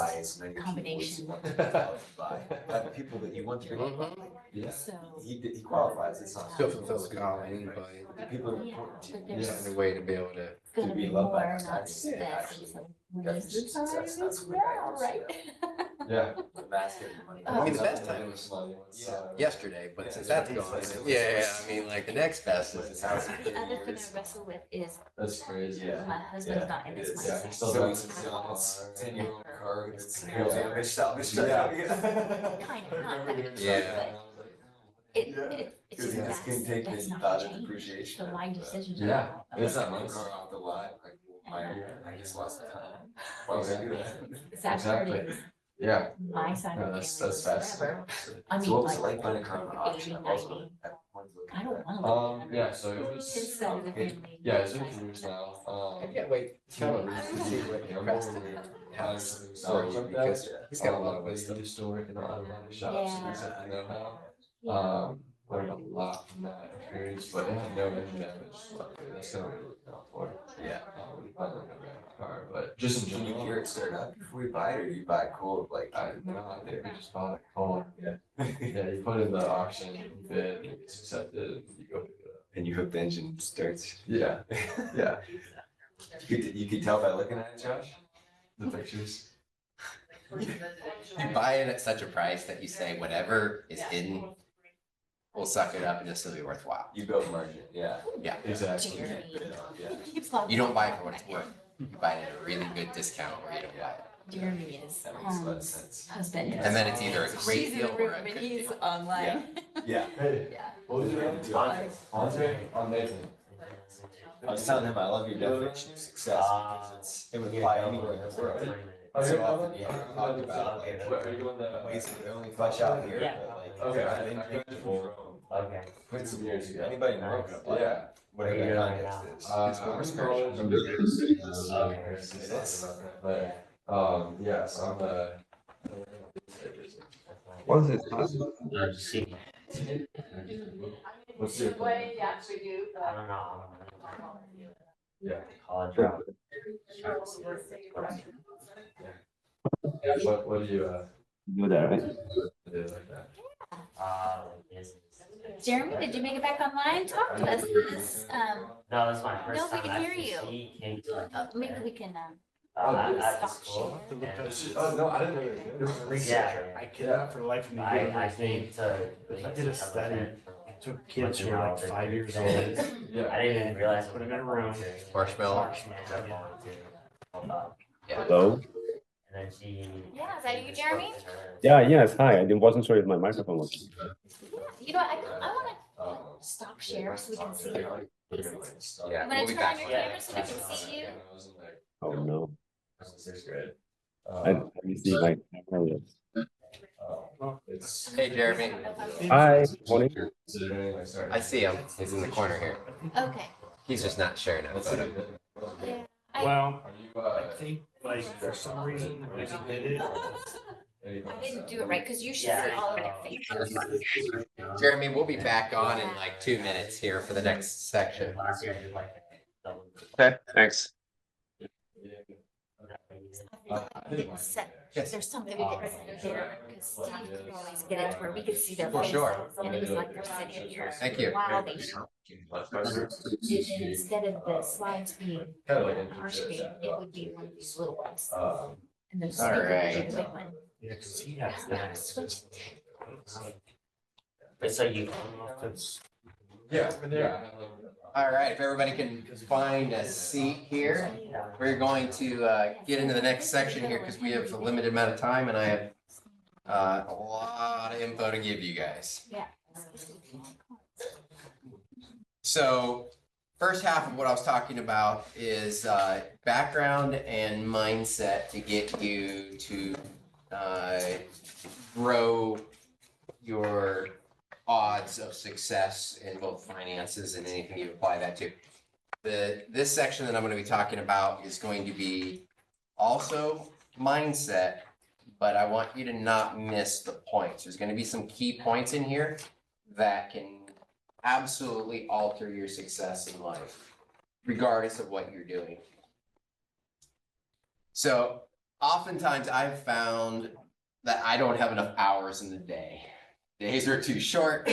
combination. By the people that you want to be. Yeah. So, He qualifies. It's not. Still fulfill the calling, but The people that yeah, report to you. but there's find a way to be able to. gonna be be loved by more, us, not actually. less. Actually, So when is the definition time? of success, that's It's what I now, use, right? Yeah. The basket of money. I mean, the best time was yesterday, but since that's gone, yeah, I mean, like the next best is The other thing I wrestle with is That's crazy. Yeah. my husband's not in this It is. Yeah. mindset. Still So got it's some 10-year-old car. It's Kind of, not that, Yeah. but it's just that's not change. So my decisions are. Yeah. not- It's not My nice. car off the lot, like, I just lost the time. Why would I do that? That's what it is. Yeah. My side No, of the that's family fast. was forever. I So mean, what was it like, like buying a car on auction? 80, 90. I don't wanna live there. Yeah, so it was. His side of the family. Yeah, it's been a few years now. I can't wait till we see what the Preston has for you because he's got a lot of wisdom. Used to work in a lot of shops and something know Yeah. how. Learned a lot from that experience, but it had no engine damage. Luckily, that's not really looking out for. Yeah. We finally got a car, but just in Can you general. hear it start up before you buy it, or you buy it cold, like? I think we just bought it cold. Yeah. Yeah, you put in the auction, you bid, it's accepted, and you go pick it up. And you hope the engine starts. Yeah, yeah. You could tell by looking at it, Josh? The pictures. You buy it at such a price that you say whatever is hidden will suck it up and it'll still be worthwhile. You build margin, yeah. Yeah. Exactly. Yeah. You don't buy it for what it's worth. You buy it at a really good discount or you don't buy it. Jeremy is That makes a lot of Tom's sense. husband. And then it's either a great She's in deal the or room a and good he's deal. online. Yeah. Hey, Yeah. what was your name? Andre? I'm Nathan. I was telling him I love your definition of success because it would apply anywhere in the world. So often you talk about like What, are you doing the? ways that we only flesh out here, but like. Okay. I didn't think before. Okay. Quite some years ago. Anybody in the world could apply Yeah. whatever the context is. It's I'm more in spiritual. college, I'm doing the city. It is. But, yeah, so I'm a. What is it? What's your? Way, yeah, we do. I don't know. Yeah. College route. What do you, Do that, right? do like that? Yes. Jeremy, did you make it back online? Talk to us. No, that's my first No, we time. can hear actually you. Came to, Maybe we can, at the stop school. Oh, no, I didn't know you were doing Yeah. I cannot for the life of me. I came to. I did a study. I took kids who were like 5 years old. Yeah. I didn't even realize. Put them in a room. Marshmallow. Yeah. Hello? And then she. yeah, is that you, Jeremy? Yeah, yes, hi. I wasn't sure if my microphone was. You know, I wanna stop share so we can see your faces. Yeah, I'm we'll gonna be turn on back. your camera so we can see you. Oh, no. Sixth grade. Let me see my camera. It's. Hey, Jeremy. Hi, morning. I see him. He's in the corner here. Okay. He's just not sharing a photo. Yeah. Well, Are I you, think like for some reason I just did it. I didn't do it right, because you should see all of their faces. Jeremy, we'll be back on in like 2 minutes here for the next section. Okay, thanks. We didn't set, there's something we didn't set there, because Steve could always get it to where we could see their For faces. sure. And it was like they're sitting here. Thank you. While they talk. And then instead of the slides being Kind of like on our screen, it would be one of these little ones. Um, And then All Steve would be right. the big one. Yeah, 'cause he has Yeah, that. switch. But so you. I don't know if it's. yeah. All right, if everybody can find a seat here, we're going to get into the next section here because we have a limited amount of time and I have a lot of info to give you guys. Yeah. So first half of what I was talking about is background and mindset to get you to grow your odds of success in both finances and anything you apply that to. this section that I'm going to be talking about is going to be also mindset, but I want you to not miss the points. There's going to be some key points in here that can absolutely alter your success in life, regardless of what you're doing. So oftentimes I've found that I don't have enough hours in the day. Days are too short.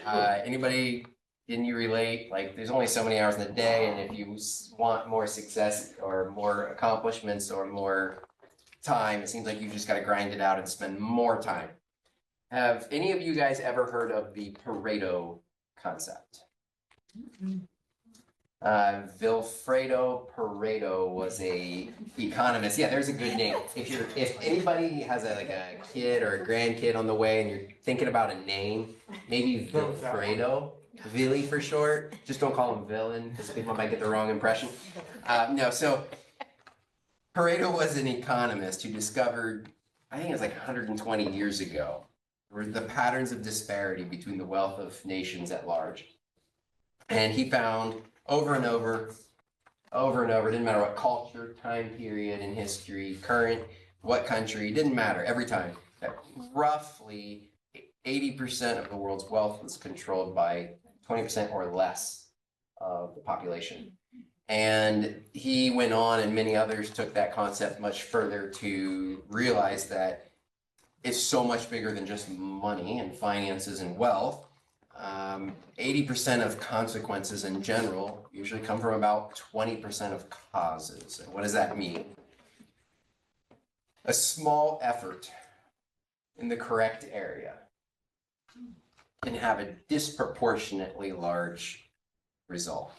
Anybody, can you relate? Like, there's only so many hours in the day, and if you want more success or more accomplishments or more time, it seems like you've just got to grind it out and spend more time. Have any of you guys ever heard of the Pareto concept? Vilfredo Pareto was a economist. Yeah, there's a good name. If anybody has a kid or a grandkid on the way and you're thinking about a name, maybe Vilfredo, Villy for short. Just don't call him villain because people might get the wrong impression. No, so Pareto was an economist who discovered, I think it was like 120 years ago, the patterns of disparity between the wealth of nations at large. And he found over and over, didn't matter what culture, time period in history, current, what country, didn't matter, every time, that roughly 80% of the world's wealth was controlled by 20% or less of the population. And he went on, and many others took that concept much further to realize that it's so much bigger than just money and finances and wealth. 80% of consequences in general usually come from about 20% of causes. And what does that mean? A small effort in the correct area can have a disproportionately large result.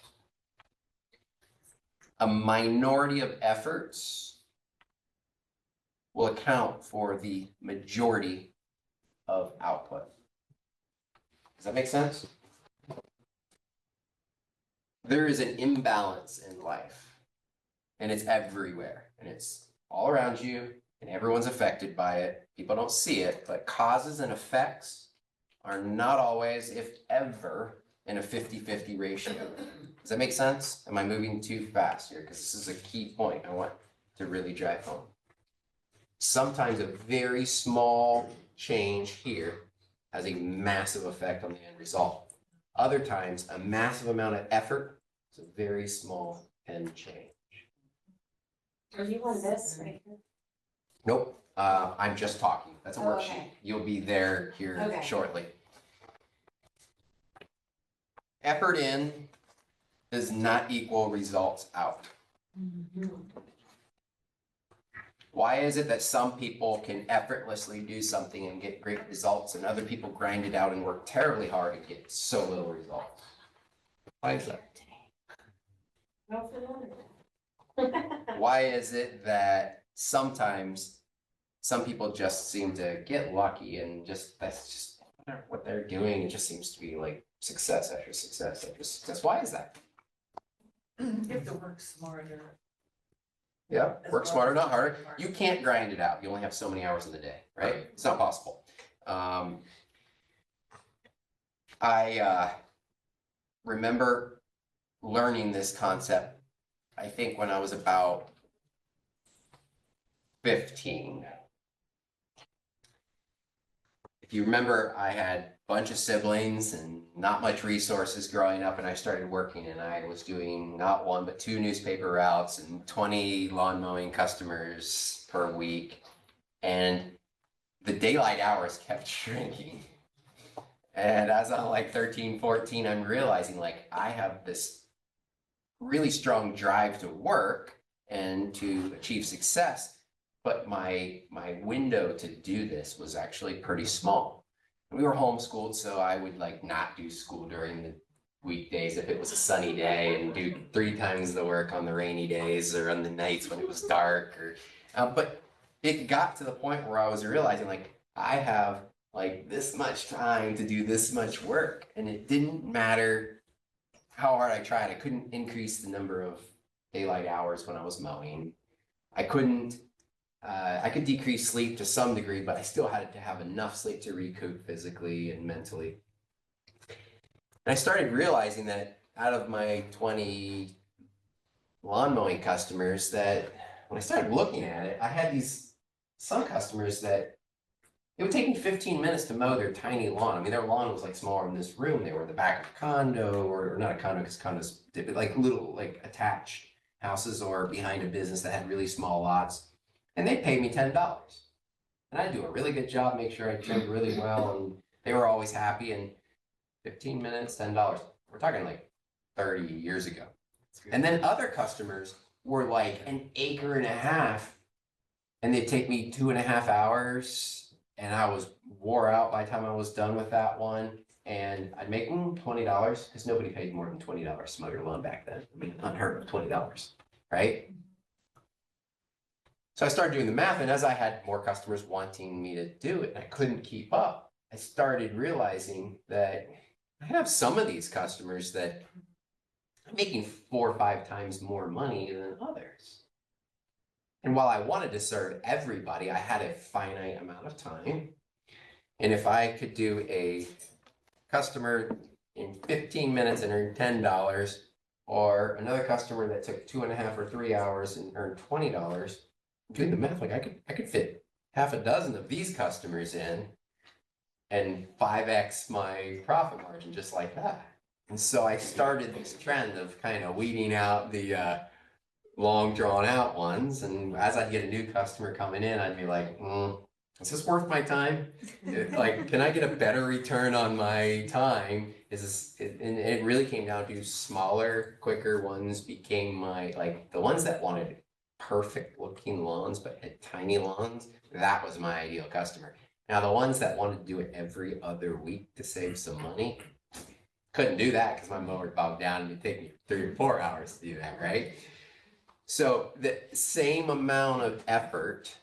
A minority of efforts will account for the majority of output. Does that make sense? There is an imbalance in life, and it's everywhere, and it's all around you, and everyone's affected by it. People don't see it, but causes and effects are not always, if ever, in a 50-50 ratio. Does that make sense? Am I moving too fast here? Because this is a key point I want to really drive home. Sometimes a very small change here has a massive effect on the end result. Other times, a massive amount of effort is a very small end change. Are you on this right here? Nope, I'm just talking. That's a Oh, worksheet. okay. You'll be there here Okay. shortly. Effort in does not equal results out. Why is it that some people can effortlessly do something and get great results, and other people grind it out and work terribly hard and get so little results? Why is that? Why is it that sometimes some people just seem to get lucky and that's just what they're doing? It just seems to be like success after success after success. Why is that? You have to work smarter. Yeah, work smarter, not harder. You can't grind it out. You only have so many hours in the day, right? It's not possible. I remember learning this concept, I think when I was about 15. If you remember, I had a bunch of siblings and not much resources growing up, and I started working, and I was doing not one but 2 newspaper routes and 20 lawn mowing customers per week, and the daylight hours kept shrinking. And as I'm like 13, 14, I'm realizing like I have this really strong drive to work and to achieve success, but my window to do this was actually pretty small. We were homeschooled, so I would like not do school during the weekdays if it was a sunny day, and do 3 times the work on the rainy days or on the nights when it was dark. But it got to the point where I was realizing like I have like this much time to do this much work, and it didn't matter how hard I tried. I couldn't increase the number of daylight hours when I was mowing. I couldn't. I could decrease sleep to some degree, but I still had to have enough sleep to recoup physically and mentally. And I started realizing that out of my 20 lawn mowing customers that when I started looking at it, I had some customers that it would take me 15 minutes to mow their tiny lawn. I mean, their lawn was like smaller than this room. They were in the back of a condo, or not a condo because condos, like little like attached houses, or behind a business that had really small lots. And they paid me $10. And I do a really good job, make sure I trimmed really well, and they were always happy. And 15 minutes, $10. We're talking like 30 years ago. And then other customers were like an acre and a half, and they'd take me 2.5 hours, and I was wore out by the time I was done with that one. And I'd make $20 because nobody paid more than $20 to mow your lawn back then. I mean, unheard of, $20, right? So I started doing the math, and as I had more customers wanting me to do it, and I couldn't keep up, I started realizing that I have some of these customers that I'm making 4 or 5 times more money than others. And while I wanted to serve everybody, I had a finite amount of time. And if I could do a customer in 15 minutes and earn $10, or another customer that took 2.5 or 3 hours and earned $20, doing the math, like I could fit half a dozen of these customers in and 5x my profit margin just like that. And so I started this trend of kind of weeding out the long drawn out ones. And as I'd get a new customer coming in, I'd be like, is this worth my time? Like, can I get a better return on my time? And it really came down to smaller, quicker ones became the ones that wanted perfect looking lawns, but had tiny lawns. That was my ideal customer. Now, the ones that wanted to do it every other week to save some money, couldn't do that because my mower bogged down and it'd take me 3 or 4 hours to do that, right? So the same amount of effort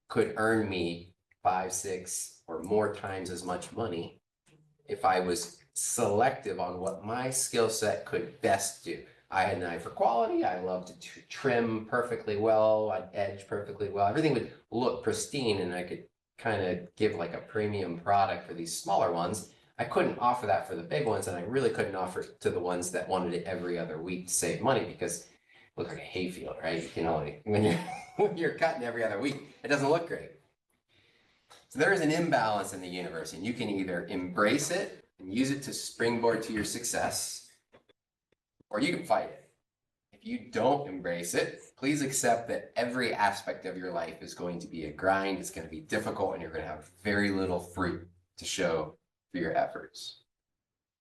could earn me 5, 6, or more times as much money if I was selective on what my skill set could best do. I had an eye for quality. I loved to trim perfectly well. I'd edge perfectly well. Everything would look pristine, and I could kind of give like a premium product for these smaller ones. I couldn't offer that for the big ones, and I really couldn't offer it to the ones that wanted it every other week to save money, because it looked like a hayfield, right? You can only, when you're cutting every other week, it doesn't look great. So there is an imbalance in the universe, and you can either embrace it and use it to springboard to your success, or you can fight it. If you don't embrace it, please accept that every aspect of your life is going to be a grind. It's going to be difficult, and you're going to have very little fruit to show for your efforts.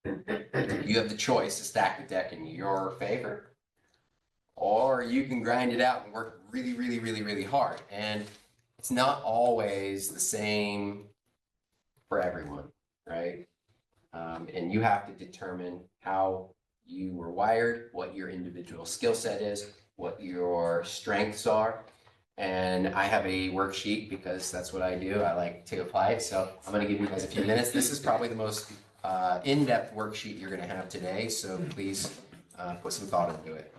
You have the choice to stack the deck in your favor, or you can grind it out and work really, really, really, really hard. And it's not always the same for everyone, right? And you have to determine how you were wired, what your individual skill set is, what your strengths are. And I have a worksheet because that's what I do. I like to apply it. So I'm going to give you guys a few minutes. This is probably the most in-depth worksheet you're going to have today. So please put some thought into it.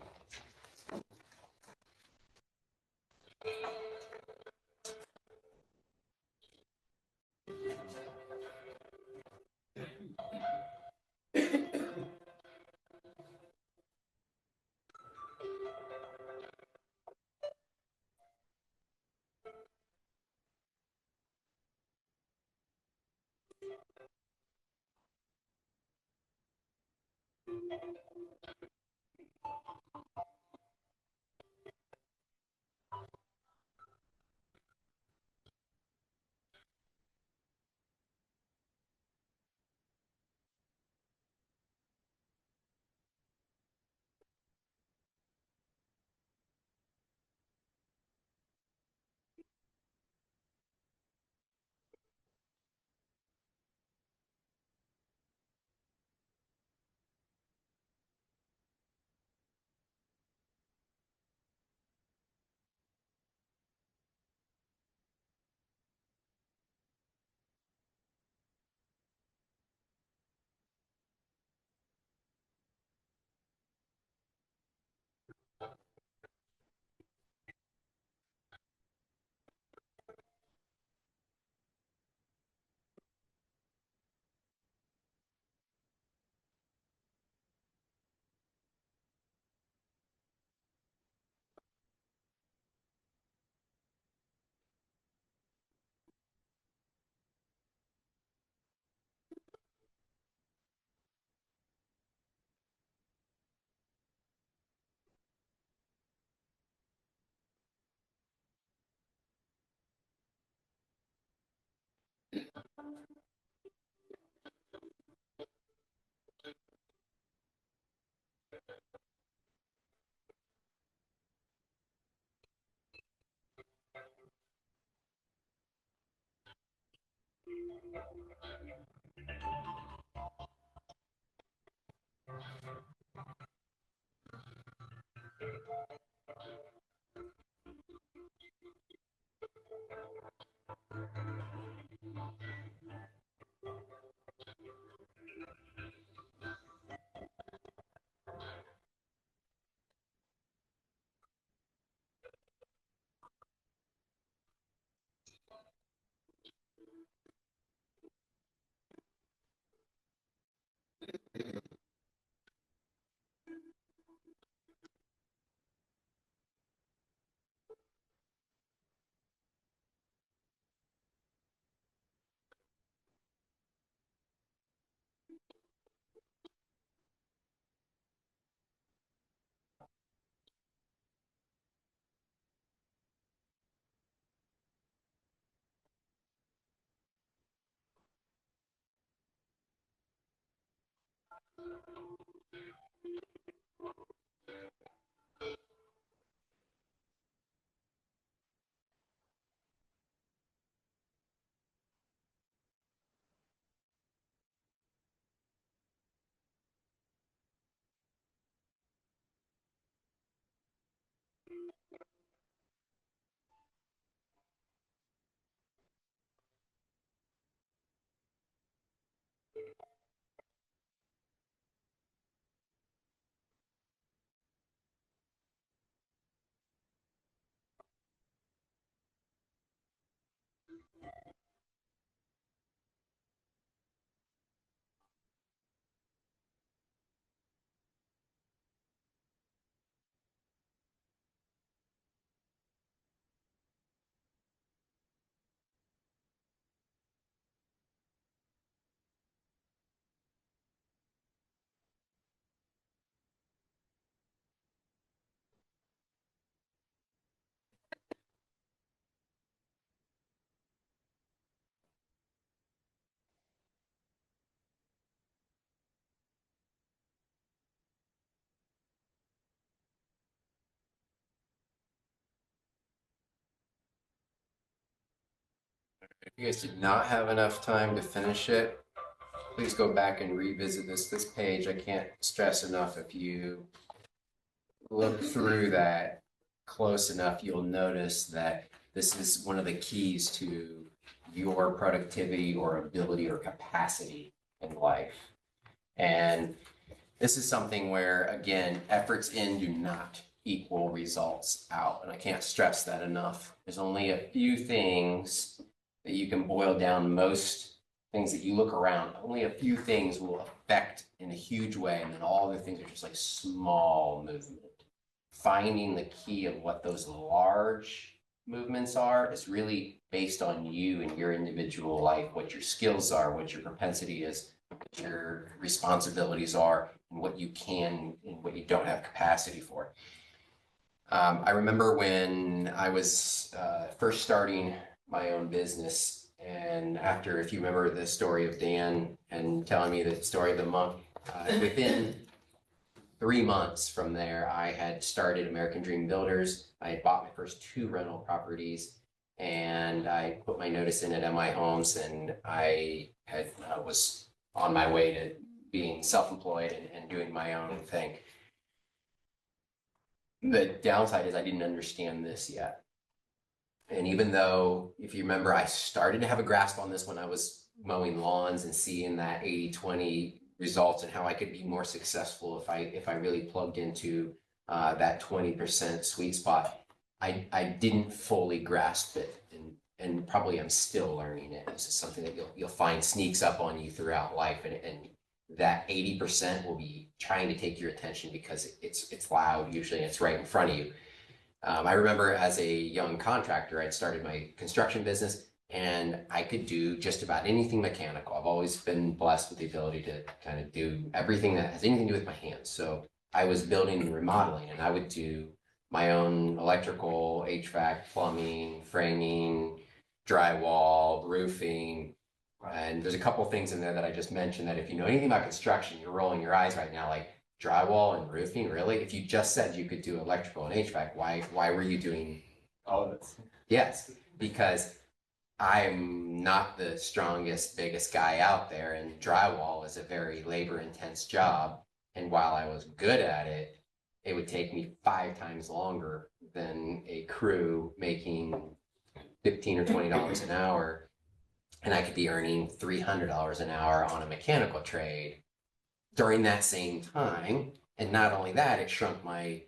If you guys did not have enough time to finish it, please go back and revisit this page. I can't stress enough, if you look through that close enough, you'll notice that this is one of the keys to your productivity or ability or capacity in life. And this is something where, again, efforts in do not equal results out. And I can't stress that enough. There's only a few things that you can boil down. Most things that you look around, only a few things will affect in a huge way. And then all the things are just like small movement. Finding the key of what those large movements are is really based on you and your individual life, what your skills are, what your propensity is, what your responsibilities are, and what you can and what you don't have capacity for. I remember when I was first starting my own business, and after, if you remember the story of Dan and telling me the story of the monk, within 3 months from there, I had started American Dream Builders. I had bought my first 2 rental properties, and I put my notice in at MI Homes, and I had was on my way to being self-employed and doing my own thing. The downside is I didn't understand this yet. And even though, if you remember, I started to have a grasp on this when I was mowing lawns and seeing that 80-20 results and how I could be more successful if I really plugged into that 20% sweet spot, I didn't fully grasp it, and probably I'm still learning it. This is something that you'll find sneaks up on you throughout life, and that 80% will be trying to take your attention because it's loud usually, and it's right in front of you. I remember as a young contractor, I'd started my construction business, and I could do just about anything mechanical. I've always been blessed with the ability to kind of do everything that has anything to do with my hands. So I was building and remodeling, and I would do my own electrical, HVAC, plumbing, framing, drywall, roofing, And there's a couple things in there that I just mentioned that if you know anything about construction, you're rolling your eyes right now, like drywall and roofing, really? If you just said you could do electrical and HVAC, why were you doing all of it? Yes, because I'm not the strongest, biggest guy out there, and drywall is a very labor-intense job. And while I was good at it, it would take me 5 times longer than a crew making $15 or $20 an hour. And I could be earning $300 an hour on a mechanical trade during that same time. And not only that, it shrunk my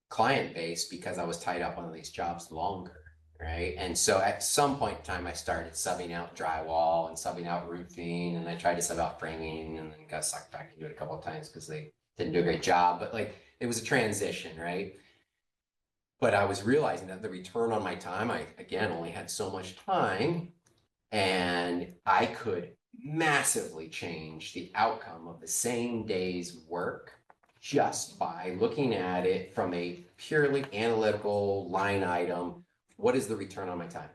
client base because I was tied up on these jobs longer, right? And so at some point in time, I started subbing out drywall and subbing out roofing, and I tried to sub out framing, and then got sucked back into it a couple of times because they didn't do a great job. But like, it was a transition, right? But I was realizing that the return on my time, I, again, only had so much time, and I could massively change the outcome of the same day's work just by looking at it from a purely analytical line item. What is the return on my time?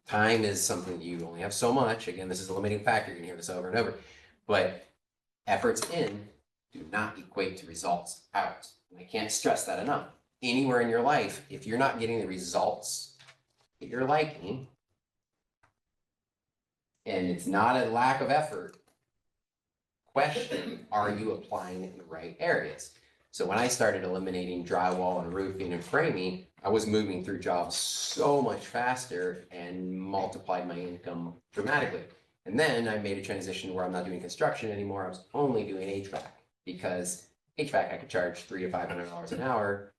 Time is something that you only have so much. Again, this is a limiting factor. You're gonna hear this over and over, but efforts in do not equate to results out. I can't stress that enough. Anywhere in your life, if you're not getting the results that you're liking, and it's not a lack of effort, question, are you applying it in the right areas? So when I started eliminating drywall and roofing and framing, I was moving through jobs so much faster and multiplied my income dramatically. And then I made a transition where I'm not doing construction anymore. I was only doing HVAC, because HVAC I could charge $300 to $500 an hour,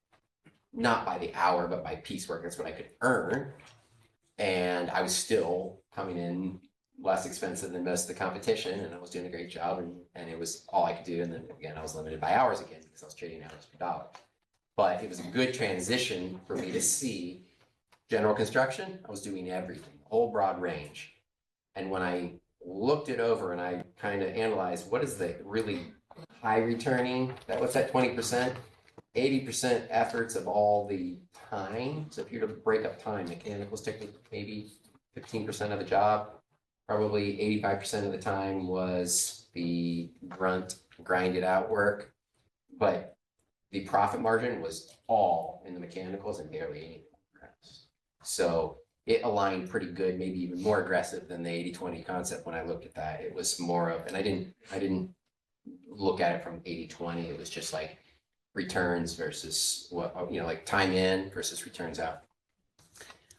not by the hour, but by piecework. That's what I could earn. And I was still coming in less expensive than most of the competition, and I was doing a great job, and it was all I could do. And then again, I was limited by hours again because I was trading hours per dollar. But it was a good transition for me to see general construction. I was doing everything, a whole broad range. And when I looked it over and I kind of analyzed what is the really high returning, what's that 20%? 80% efforts of all the time. So if you were to break up time, mechanicals take maybe 15% of the job. Probably 85% of the time was the grunt, grinded out work. But the profit margin was all in the mechanicals and barely anything else. So it aligned pretty good, maybe even more aggressive than the 80-20 concept when I looked at that. It was more of, and I didn't look at it from 80-20. It was just like returns versus what, like time in versus returns out.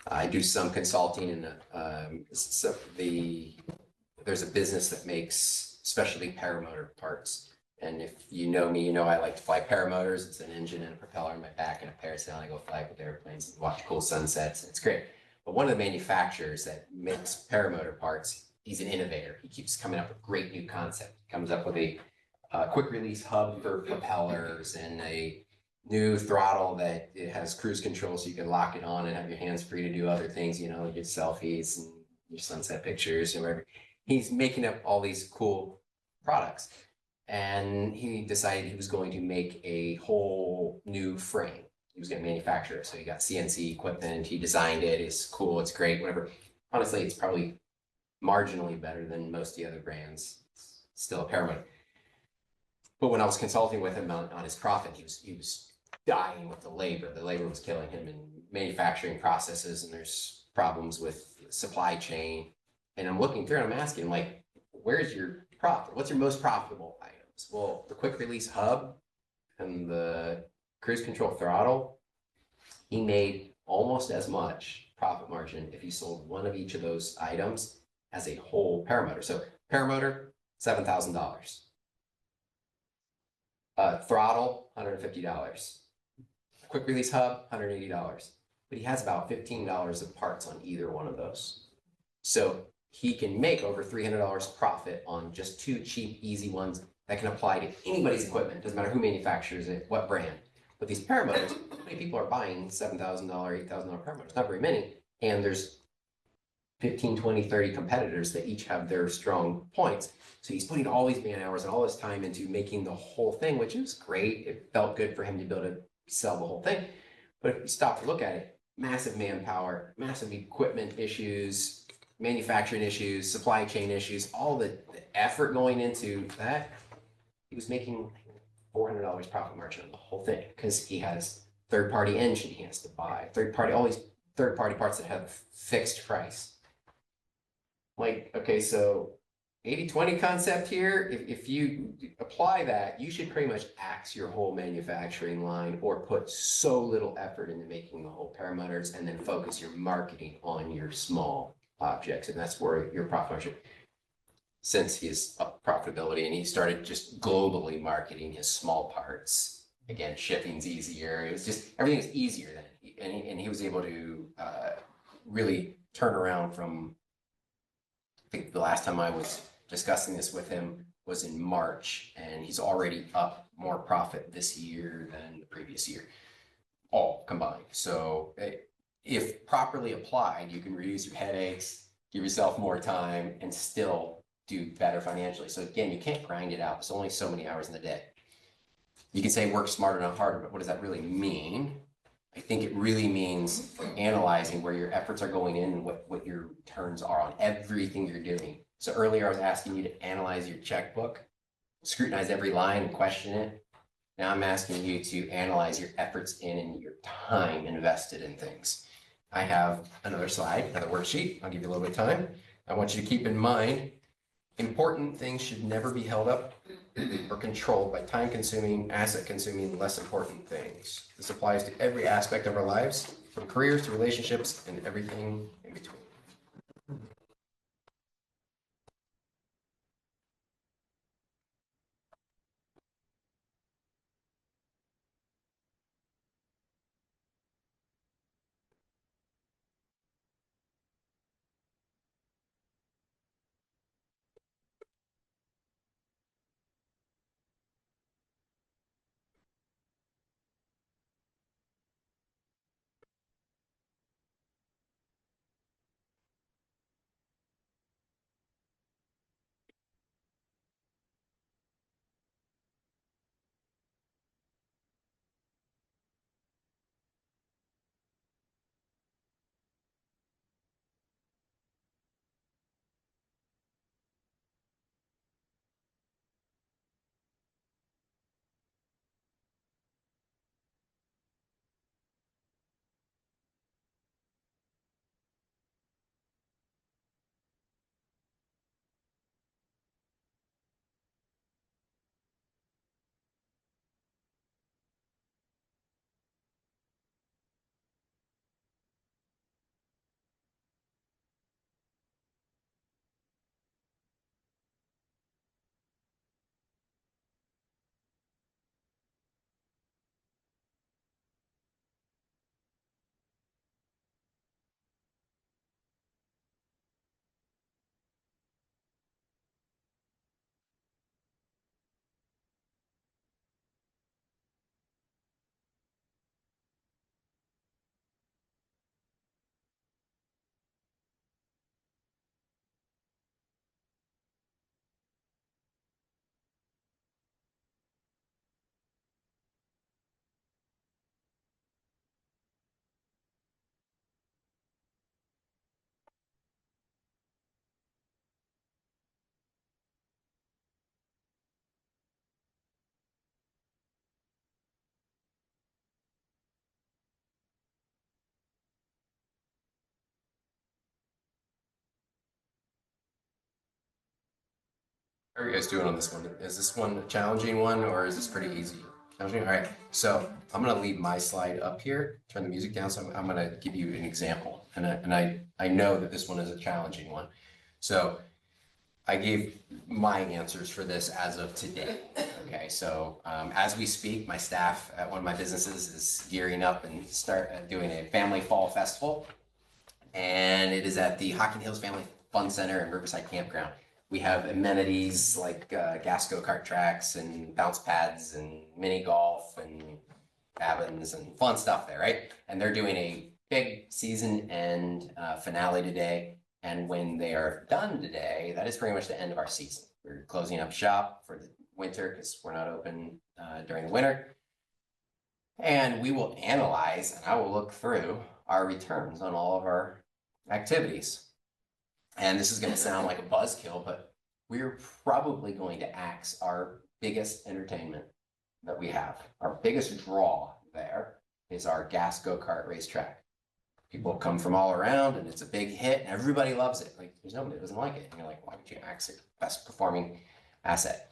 I do some consulting, and there's a business that makes specialty paramotor parts. And if you know me, you know I like to fly paramotors. It's an engine and a propeller on my back and a parasail. I go fly with airplanes and watch cool sunsets. It's great. But one of the manufacturers that makes paramotor parts, he's an innovator. He keeps coming up with great new concepts. He comes up with a quick release hub for propellers and a new throttle that it has cruise control so you can lock it on and have your hands free to do other things, get selfies and your sunset pictures and whatever. He's making up all these cool products. And he decided he was going to make a whole new frame. He was going to manufacture it. So he got CNC equipment. He designed it. It's cool. It's great. Whatever. Honestly, it's probably marginally better than most of the other brands. It's still a paramotor. But when I was consulting with him on his profit, he was dying with the labor. The labor was killing him in manufacturing processes, and there's problems with supply chain. And I'm looking through and I'm asking him, like, where's your profit? What's your most profitable items? Well, the quick release hub and the cruise control throttle, he made almost as much profit margin if he sold one of each of those items as a whole paramotor. So paramotor, $7,000. Throttle, $150. Quick release hub, $180. But he has about $15 of parts on either one of those. So he can make over $300 profit on just 2 cheap, easy ones that can apply to anybody's equipment. Doesn't matter who manufactures it, what brand. But these paramotors, how many people are buying $7,000, $8,000 paramotors? Not very many. And there's 15, 20, 30 competitors that each have their strong points. So he's putting all these man hours and all this time into making the whole thing, which is great. It felt good for him to be able to sell the whole thing. But if you stop to look at it, massive manpower, massive equipment issues, manufacturing issues, supply chain issues, all the effort going into that. He was making $400 profit margin on the whole thing because he has third-party engine he has to buy, all these third-party parts that have a fixed price. Like, okay, so 80-20 concept here, if you apply that, you should pretty much axe your whole manufacturing line or put so little effort into making the whole parameters and then focus your marketing on your small objects. And that's where your profit margin, since his profitability and he started just globally marketing his small parts. Again, shipping's easier. It was just, everything was easier then. And he was able to really turn around from, I think the last time I was discussing this with him was in March, and he's already up more profit this year than the previous year, all combined. So if properly applied, you can reduce your headaches, give yourself more time, and still do better financially. So again, you can't grind it out. There's only so many hours in the day. You can say work smarter, not harder, but what does that really mean? I think it really means analyzing where your efforts are going in and what your returns are on everything you're doing. So earlier I was asking you to analyze your checkbook, scrutinize every line and question it. Now I'm asking you to analyze your efforts in and your time invested in things. I have another slide, another worksheet. I'll give you a little bit of time. I want you to keep in mind, important things should never be held up or controlled by time-consuming, asset-consuming, less important things. This applies to every aspect of our lives, from careers to relationships and everything in between. How are you guys doing on this one? Is this one a challenging one or is this pretty easy? Challenging? All right. So I'm going to leave my slide up here, turn the music down. So I'm going to give you an example. And I know that this one is a challenging one. So I gave my answers for this as of today. Okay. So as we speak, my staff at one of my businesses is gearing up and start doing a family fall festival. And it is at the Hocking Hills Family Fun Center and Riverside Campground. We have amenities like gas go-kart tracks and bounce pads and mini golf and cabins and fun stuff there, right? And they're doing a big season end finale today. And when they are done today, that is pretty much the end of our season. We're closing up shop for the winter because we're not open during the winter. And we will analyze, and I will look through our returns on all of our activities. And this is going to sound like a buzzkill, but we're probably going to axe our biggest entertainment that we have. Our biggest draw there is our gas go-kart racetrack. People come from all around and it's a big hit and everybody loves it. Like there's nobody that doesn't like it. And you're like, why would you axe it? Best performing asset.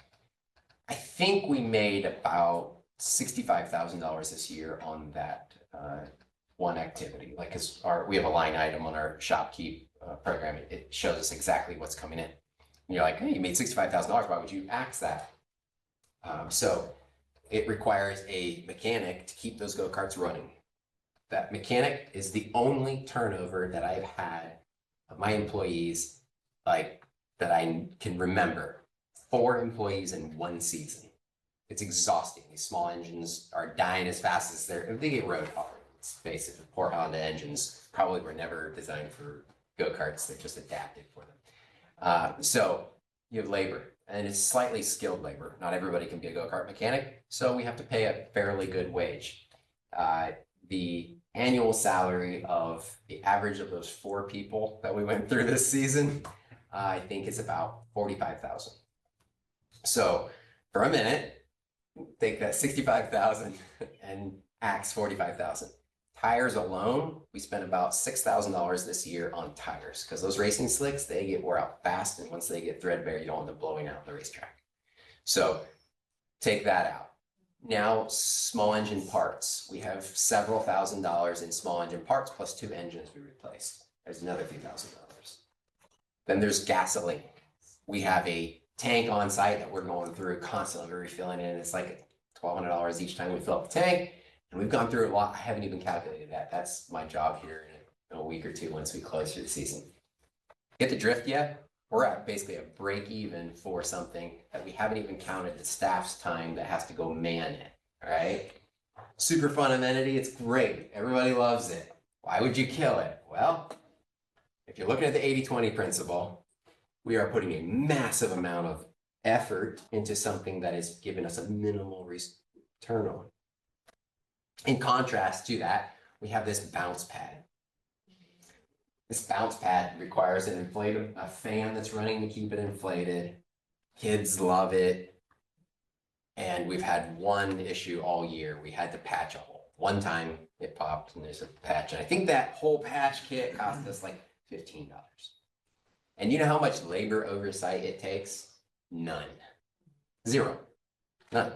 I think we made about $65,000 this year on that one activity. Like, cause we have a line item on our ShopKeep program. It shows us exactly what's coming in. And you're like, hey, you made $65,000. Why would you axe that? So it requires a mechanic to keep those go-karts running. That mechanic is the only turnover that I've had of my employees, like that I can remember. 4 employees in one season. It's exhausting. These small engines are dying as fast as they get road hard. Let's face it, the poor Honda engines probably were never designed for go-karts. They're just adapted for them. So you have labor, and it's slightly skilled labor. Not everybody can be a go-kart mechanic, so we have to pay a fairly good wage. The annual salary of the average of those 4 people that we went through this season, I think is about $45,000. So for a minute, take that 65,000 and axe 45,000. Tires alone, we spent about $6,000 this year on tires because those racing slicks, they get wore out fast. And once they get threadbare, you don't end up blowing out the racetrack. So take that out. Now, small engine parts. We have several $1,000s in small engine parts plus 2 engines we replaced. There's another few $1,000. Then there's gasoline. We have a tank on site that we're going through constantly refilling it. It's like $1,200 each time we fill up the tank. And we've gone through a lot. I haven't even calculated that. That's my job here in a week or 2 once we close through the season. Get the drift yet? We're at basically a break even for something that we haven't even counted the staff's time that has to go man it, all right? Super fun amenity. It's great. Everybody loves it. Why would you kill it? Well, if you're looking at the 80-20 principle, we are putting a massive amount of effort into something that is giving us a minimal return on. In contrast to that, we have this bounce pad. This bounce pad requires a fan that's running to keep it inflated. Kids love it. And we've had one issue all year. We had to patch a hole. One time it popped and there's a patch. And I think that whole patch kit cost us like $15. And you know how much labor oversight it takes? None. 0. None.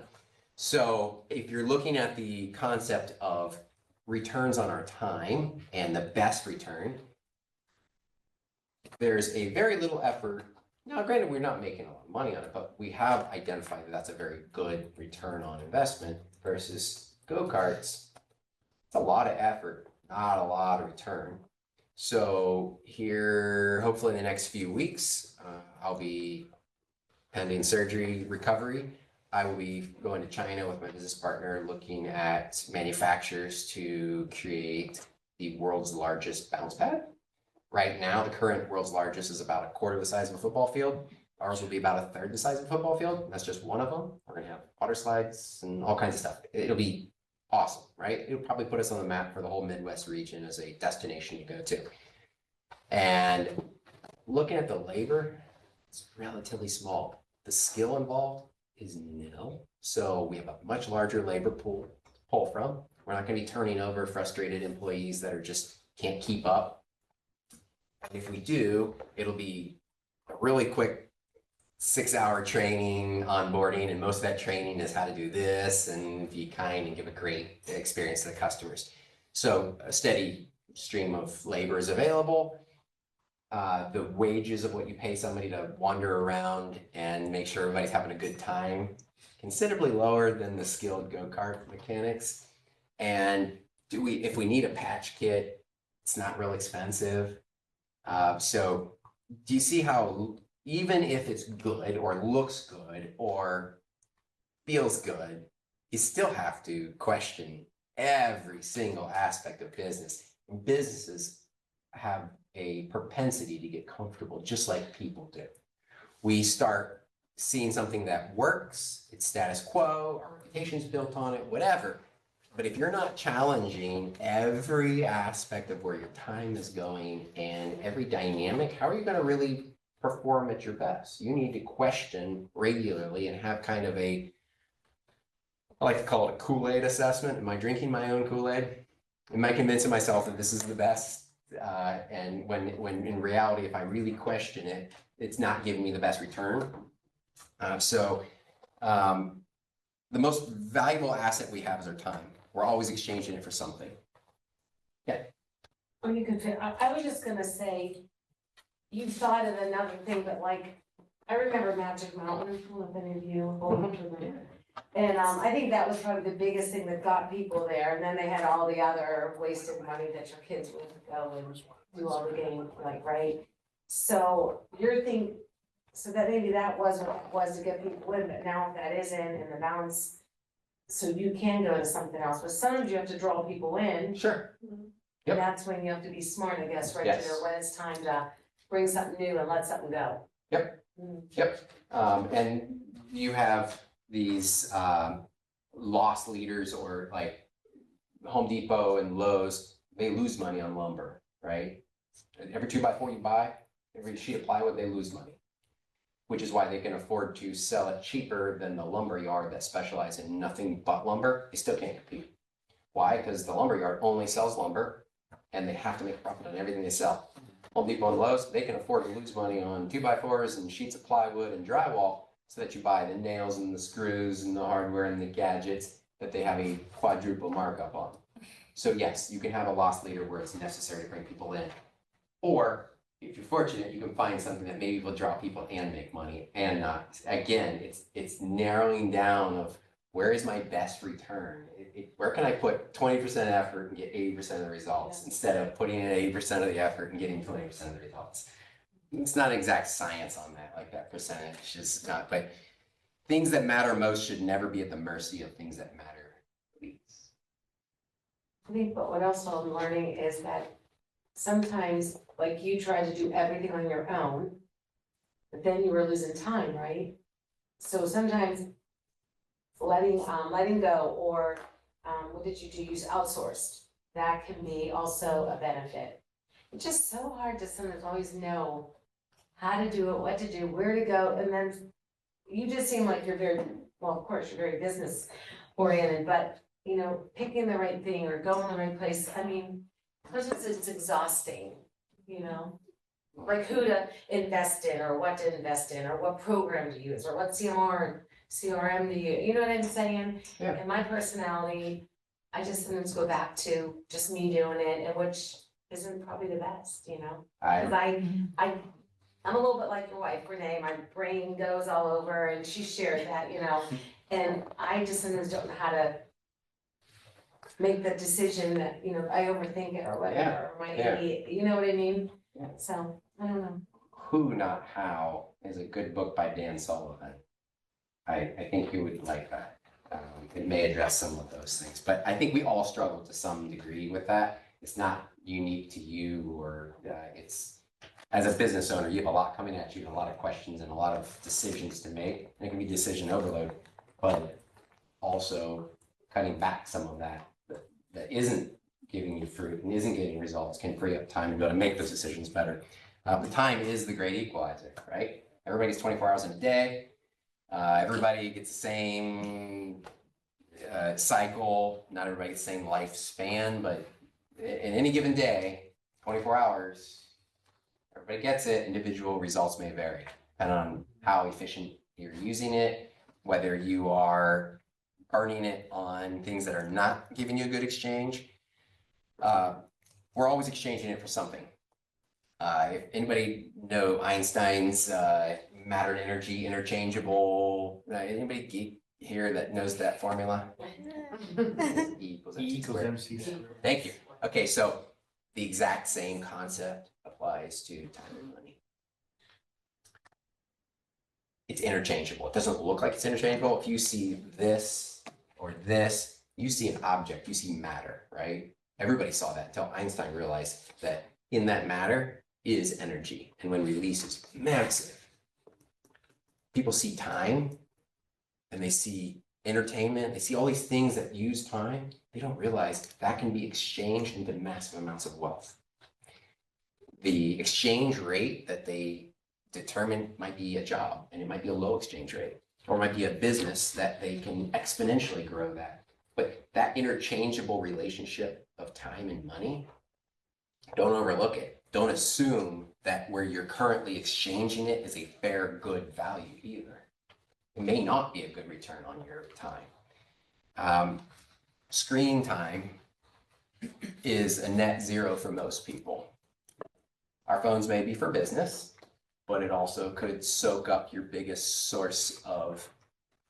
So if you're looking at the concept of returns on our time and the best return, there's a very little effort. Now, granted, we're not making a lot of money on it, but we have identified that that's a very good return on investment versus go-karts. It's a lot of effort, not a lot of return. So here, hopefully in the next few weeks, I'll be pending surgery recovery. I will be going to China with my business partner, looking at manufacturers to create the world's largest bounce pad. Right now, the current world's largest is about 1/4 the size of a football field. Ours will be about 1/3 the size of a football field. That's just one of them. We're gonna have water slides and all kinds of stuff. It'll be awesome, right? It'll probably put us on the map for the whole Midwest region as a destination to go to. And looking at the labor, it's relatively small. The skill involved is nil. So we have a much larger labor pool to pull from. We're not gonna be turning over frustrated employees that are just can't keep up. If we do, it'll be a really quick 6-hour training, onboarding, and most of that training is how to do this and be kind and give a great experience to the customers. So a steady stream of labor is available. The wages of what you pay somebody to wander around and make sure everybody's having a good time, considerably lower than the skilled go-kart mechanics. And if we need a patch kit, it's not real expensive. So do you see how even if it's good or looks good or feels good, you still have to question every single aspect of business. And businesses have a propensity to get comfortable just like people do. We start seeing something that works, it's status quo, our reputation's built on it, whatever. But if you're not challenging every aspect of where your time is going and every dynamic, how are you going to really perform at your best? You need to question regularly and have kind of I like to call it a Kool-Aid assessment. Am I drinking my own Kool-Aid? Am I convincing myself that this is the best? And when in reality, if I really question it, it's not giving me the best return. The most valuable asset we have is our time. We're always exchanging it for something. Yeah. Oh, you can fit, I was just gonna say, you thought of another thing, but like, I remember Magic Mountain, I don't know if any of you remember. And I think that was probably the biggest thing that got people there, and then they had all the other wasted money that your kids would go and do all the game, like, right? So so that maybe that was what it was to get people in, but now if that isn't in the balance, so you can go to something else, but sometimes you have to draw people in. Sure. Yep. And that's when you have to be smart, I guess, right, Yes. to know when it's time to bring something new and let something go. Yep. Yep. And you have these lost leaders, or like Home Depot and Lowe's, they lose money on lumber, right? Every 2x4 you buy, every sheet of plywood, they lose money, which is why they can afford to sell it cheaper than the lumber yard that specializes in nothing but lumber. They still can't compete. Why? Because the lumber yard only sells lumber and they have to make a profit on everything they sell. Home Depot and Lowe's, they can afford to lose money on 2x4s and sheets of plywood and drywall, so that you buy the nails and the screws and the hardware and the gadgets that they have a quadruple markup on. So yes, you can have a loss leader where it's necessary to bring people in. Or if you're fortunate, you can find something that maybe will draw people and make money. And again, it's narrowing down of where is my best return? Where can I put 20% effort and get 80% of the results, instead of putting in 80% of the effort and getting 20% of the results? It's not exact science on that, like that percentage is not, but things that matter most should never be at the mercy of things that matter least. I think, but what else I'm learning is that sometimes, like, you try to do everything on your own, but then you were losing time, right? So sometimes letting go, or what did you do? Use outsourced. That can be also a benefit. It's just so hard to sometimes always know how to do it, what to do, where to go, and then you just seem like you're very, well, of course, you're very business oriented, but picking the right thing or going the right place. I mean, sometimes it's exhausting, like who to invest in, or what to invest in, or what program to use, or what CRM to use. You know what I'm saying? Yeah. And my personality, I just sometimes go back to just me doing it, and which isn't probably the best, because I'm a little bit like your wife, Renee. My brain goes all over, and she shared that, and I just sometimes don't know how to make the decision that, I overthink it or whatever, or my ADHD, you know what I mean? Yeah. So, I don't know. Who Not How is a good book by Dan Sullivan. I think you would like that. It may address some of those things, but I think we all struggle to some degree with that. It's not unique to you, or it's, as a business owner, you have a lot coming at you and a lot of questions and a lot of decisions to make. And it can be decision overload, but also cutting back some of that isn't giving you fruit and isn't getting results can free up time to be able to make those decisions better. But time is the great equalizer, right? Everybody gets 24 hours in a day. Everybody gets the same cycle. Not everybody gets the same lifespan, but in any given day, 24 hours, everybody gets it. Individual results may vary depending on how efficient you're using it, whether you are burning it on things that are not giving you a good exchange. We're always exchanging it for something. If anybody know Einstein's matter and energy interchangeable, anybody geek here that knows that formula? E equals MC squared. Thank you. Okay, so the exact same concept applies to time and money. It's interchangeable. It doesn't look like it's interchangeable. If you see this or this, you see an object, you see matter, right? Everybody saw that until Einstein realized that in that matter is energy, and when released is massive. People see time and they see entertainment, they see all these things that use time. they don't realize that can be exchanged into massive amounts of wealth. The exchange rate that they determine might be a job, and it might be a low exchange rate, or it might be a business that they can exponentially grow that. But that interchangeable relationship of time and money, don't overlook it. Don't assume that where you're currently exchanging it is a fair, good value either. It may not be a good return on your time. Screen time is a net zero for most people. Our phones may be for business, but it also could soak up your biggest source of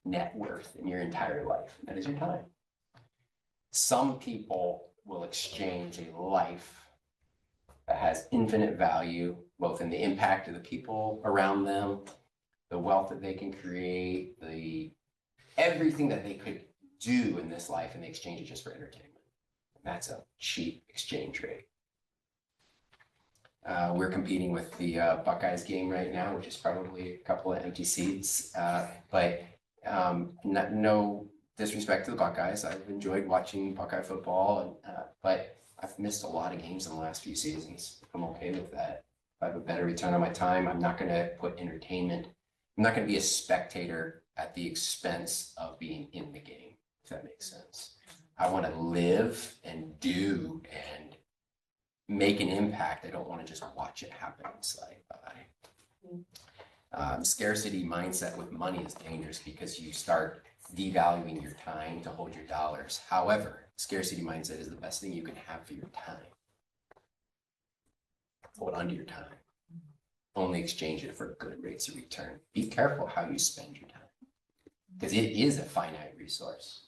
net worth in your entire life, and that is your time. Some people will exchange a life that has infinite value, both in the impact of the people around them, the wealth that they can create, everything that they could do in this life, and they exchange it just for entertainment. That's a cheap exchange rate. We're competing with the Buckeyes game right now, which is probably a couple of empty seats. But no disrespect to the Buckeyes. I've enjoyed watching Buckeye football, but I've missed a lot of games in the last few seasons. I'm okay with that. If I have a better return on my time, I'm not going to put entertainment. I'm not going to be a spectator at the expense of being in the game, if that makes sense. I want to live and do and make an impact. I don't want to just watch it happen and slide by. Scarcity mindset with money is dangerous because you start devaluing your time to hold your dollars. However, scarcity mindset is the best thing you can have for your time. Hold on to your time. Only exchange it for good rates of return. Be careful how you spend your time because it is a finite resource.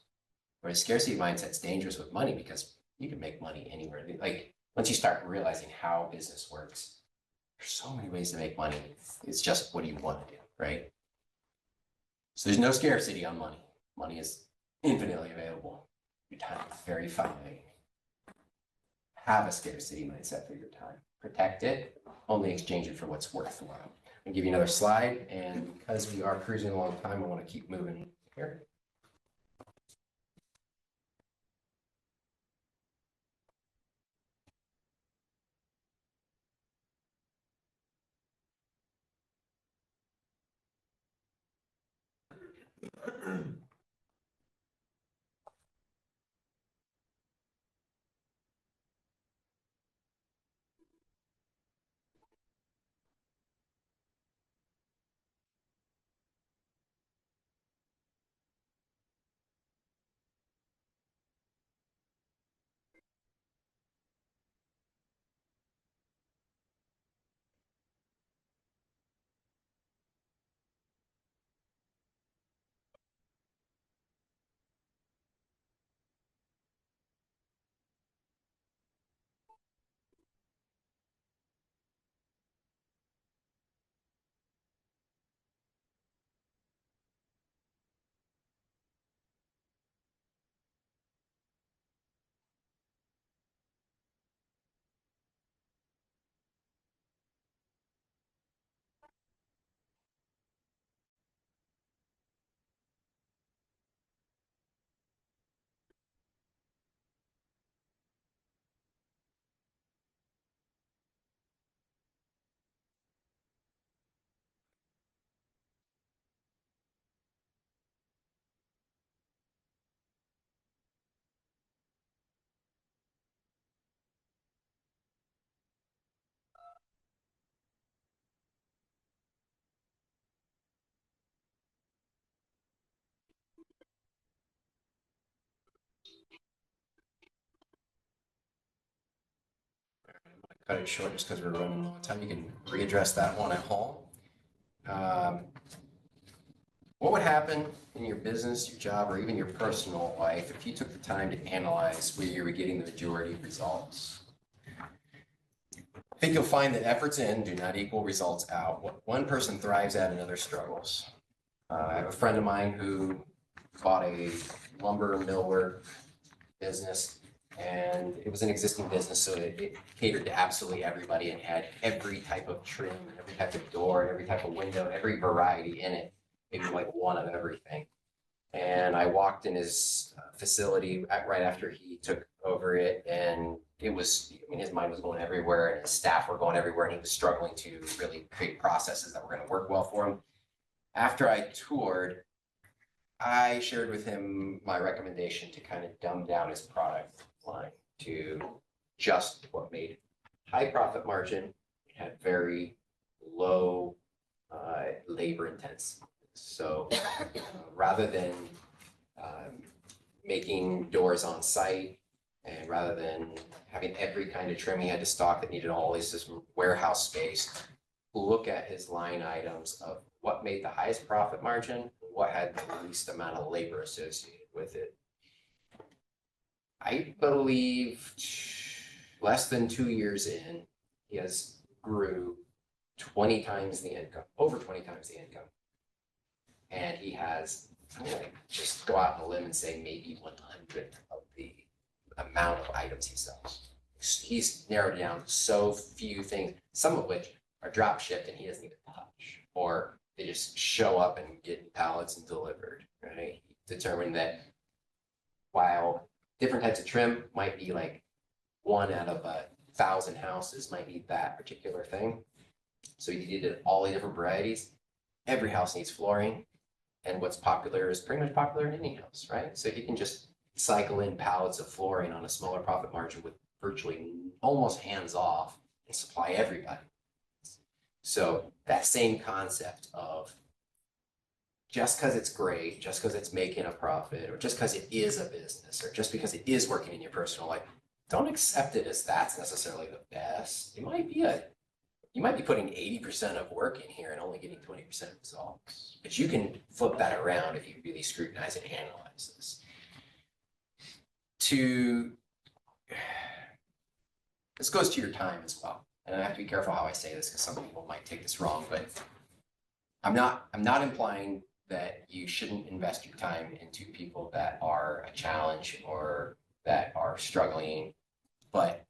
Whereas scarcity mindset is dangerous with money because you can make money anywhere. Like once you start realizing how business works, there's so many ways to make money. It's just what do you want to do, right? So there's no scarcity on money. Money is infinitely available. Your time is very finite. Have a scarcity mindset for your time. Protect it. Only exchange it for what's worthwhile. I'll give you another slide, and because we are cruising a long time, I want to keep moving here. Cut it short just because we're running low on time. You can readdress that one at home. What would happen in your business, your job, or even your personal life if you took the time to analyze where you were getting the majority of results? I think you'll find that efforts in do not equal results out. What one person thrives at, another struggles. I have a friend of mine who bought a lumber millwork business, and it was an existing business, so it catered to absolutely everybody and had every type of trim, every type of door, every type of window, every variety in it. Maybe like one of everything. And I walked in his facility right after he took over it, and it was, I mean, his mind was going everywhere, and his staff were going everywhere, and he was struggling to really create processes that were going to work well for him. After I toured, I shared with him my recommendation to kind of dumb down his product line to just what made high profit margin, had very low labor intense. So rather than making doors on site, and rather than having every kind of trim he had to stock that needed all this warehouse space, look at his line items of what made the highest profit margin, what had the least amount of labor associated with it. I believe less than 2 years in, he has grew 20 times the income, over 20 times the income. And he has, I'm gonna just go out on a limb and say maybe 100th of the amount of items he sells. He's narrowed down so few things, some of which are drop shipped and he doesn't even touch, or they just show up and get in pallets and delivered, right? He determined that while different types of trim might be like 1 out of 1,000 houses might need that particular thing. So he did all the different varieties. Every house needs flooring, and what's popular is pretty much popular in any house, right? So he can just cycle in pallets of flooring on a smaller profit margin with virtually almost hands off and supply everybody. So that same concept of just because it's great, just because it's making a profit, or just because it is a business, or just because it is working in your personal life, don't accept it as that's necessarily the best. It might be you might be putting 80% of work in here and only getting 20% results. But you can flip that around if you really scrutinize and analyze this. This goes to your time as well. And I have to be careful how I say this because some people might take this wrong, but I'm not implying that you shouldn't invest your time into people that are a challenge or that are struggling. But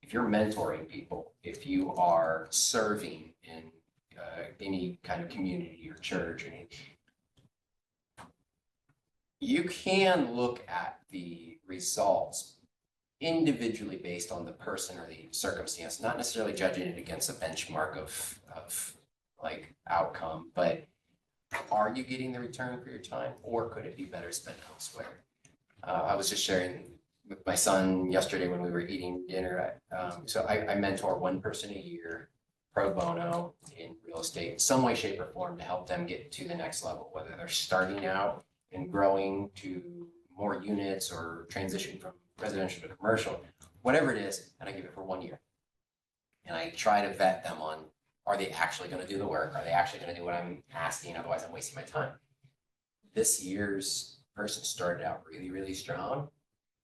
if you're mentoring people, if you are serving in any kind of community or church, or anything, you can look at the results individually based on the person or the circumstance, not necessarily judging it against a benchmark of like outcome, but are you getting the return for your time, or could it be better spent elsewhere? I was just sharing with my son yesterday when we were eating dinner. So I mentor one person a year, pro bono, in real estate, in some way, shape, or form, to help them get to the next level, whether they're starting out and growing to more units or transition from residential to commercial, whatever it is, and I give it for 1 year. And I try to vet them on, are they actually going to do the work? Are they actually going to do what I'm asking? Otherwise, I'm wasting my time. This year's person started out really, really strong.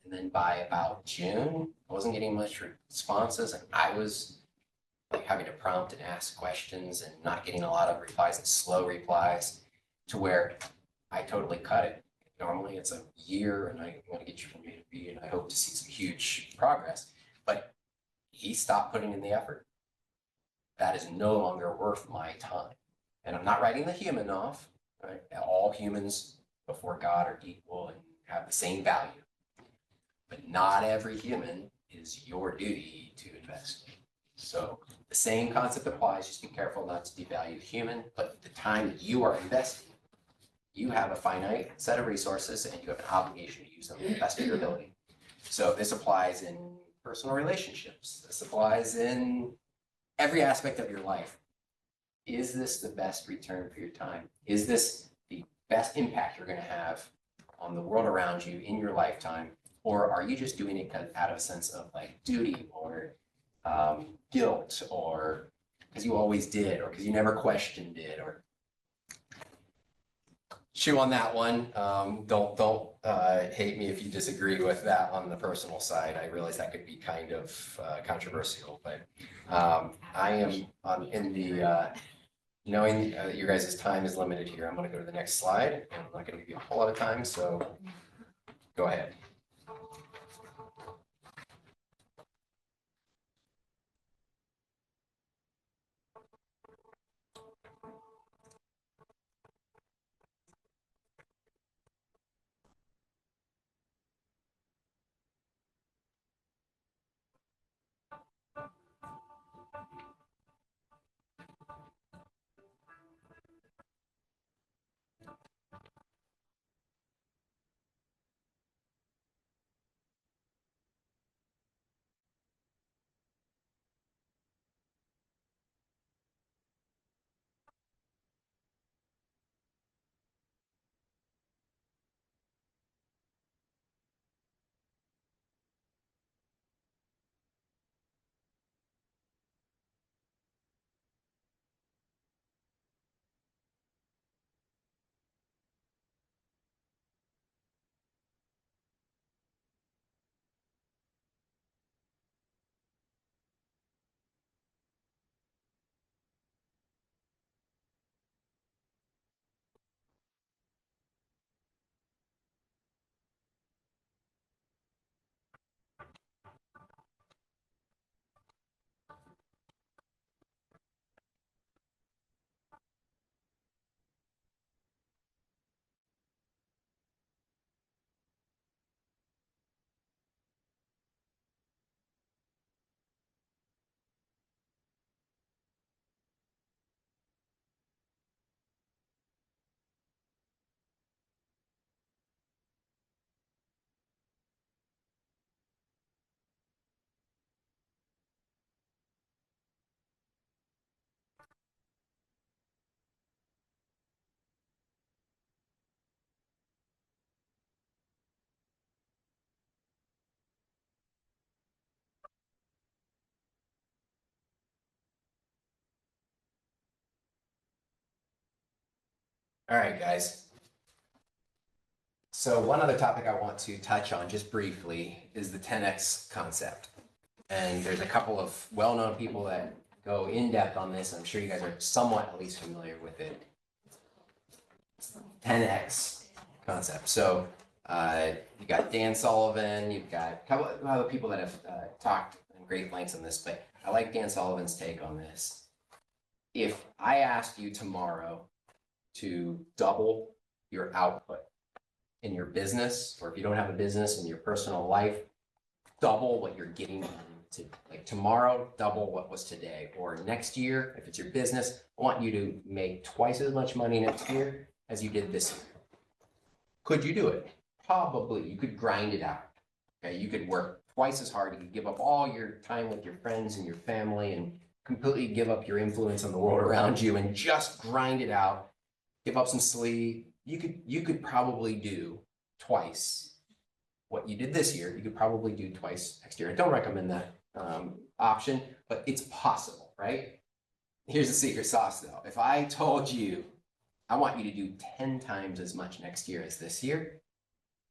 And then by about June, I wasn't getting much responses. And I was like having to prompt and ask questions and not getting a lot of replies and slow replies, to where I totally cut it. Normally it's a year and I want to get you from A to B and I hope to see some huge progress. But he stopped putting in the effort. That is no longer worth my time. And I'm not writing the human off, right? All humans before God are equal and have the same value. But not every human is your duty to invest in. So the same concept applies. Just be careful not to devalue the human, but the time that you are investing, you have a finite set of resources and you have an obligation to use them to the best of your ability. So this applies in personal relationships. This applies in every aspect of your life. Is this the best return for your time? Is this the best impact you're going to have on the world around you in your lifetime? Or are you just doing it out of a sense of like duty or guilt, or because you always did, or because you never questioned it? Or chew on that one. Don't hate me if you disagree with that on the personal side. I realize that could be kind of controversial, but I am in the knowing that your guys' time is limited here. I'm going to go to the next slide, and I'm not going to give you a whole lot of time, so go ahead. All right, guys. So one other topic I want to touch on just briefly is the 10X concept. And there's a couple of well-known people that go in depth on this. I'm sure you guys are somewhat at least familiar with it. 10X concept. So you got Dan Sullivan, you've got a couple of other people that have talked in great lengths on this, but I like Dan Sullivan's take on this. If I asked you tomorrow to double your output in your business, or if you don't have a business in your personal life, double what you're getting to, like tomorrow, double what was today, or next year, if it's your business, I want you to make twice as much money next year as you did this year. Could you do it? Probably. You could grind it out. Okay, you could work twice as hard. You could give up all your time with your friends and your family and completely give up your influence on the world around you and just grind it out. Give up some sleep. You could probably do twice what you did this year. You could probably do twice next year. I don't recommend that option, but it's possible, right? Here's the secret sauce though. If I told you, I want you to do 10 times as much next year as this year,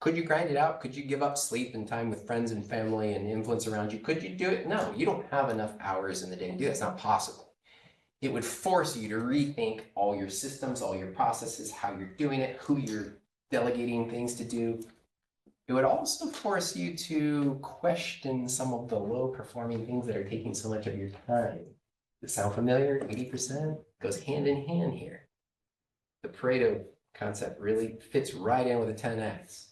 could you grind it out? Could you give up sleep and time with friends and family and influence around you? Could you do it? No, you don't have enough hours in the day to do it. It's not possible. It would force you to rethink all your systems, all your processes, how you're doing it, who you're delegating things to do. It would also force you to question some of the low performing things that are taking so much of your time. Does it sound familiar? 80% goes hand in hand here. The Pareto concept really fits right in with the 10X.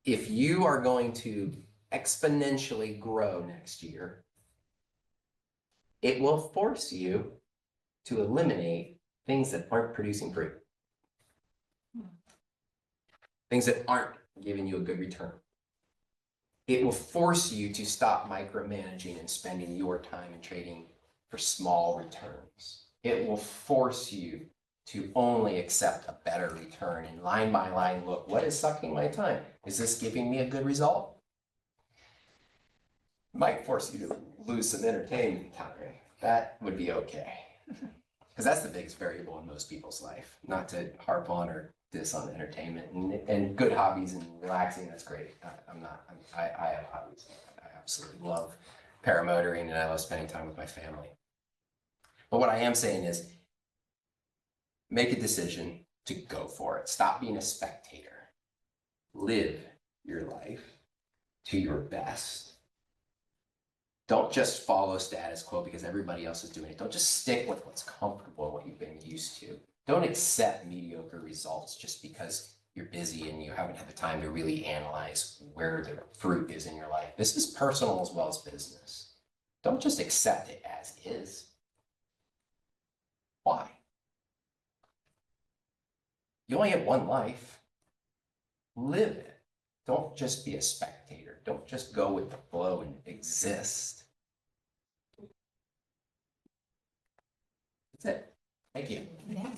If you are going to exponentially grow next year, it will force you to eliminate things that aren't producing fruit. Things that aren't giving you a good return. It will force you to stop micromanaging and spending your time in trading for small returns. It will force you to only accept a better return and line by line look, what is sucking my time? Is this giving me a good result? It might force you to lose some entertainment time. That would be okay. Because that's the biggest variable in most people's life. Not to harp on or diss on entertainment and good hobbies and relaxing, that's great. I have hobbies. I absolutely love paramotoring and I love spending time with my family. But what I am saying is, make a decision to go for it. Stop being a spectator. Live your life to your best. Don't just follow status quo because everybody else is doing it. Don't just stick with what's comfortable, what you've been used to. Don't accept mediocre results just because you're busy and you haven't had the time to really analyze where the fruit is in your life. This is personal as well as business. Don't just accept it as is. Why? You only have one life. Live it. Don't just be a spectator. Don't just go with the flow and exist. That's it. Thank you. Yeah.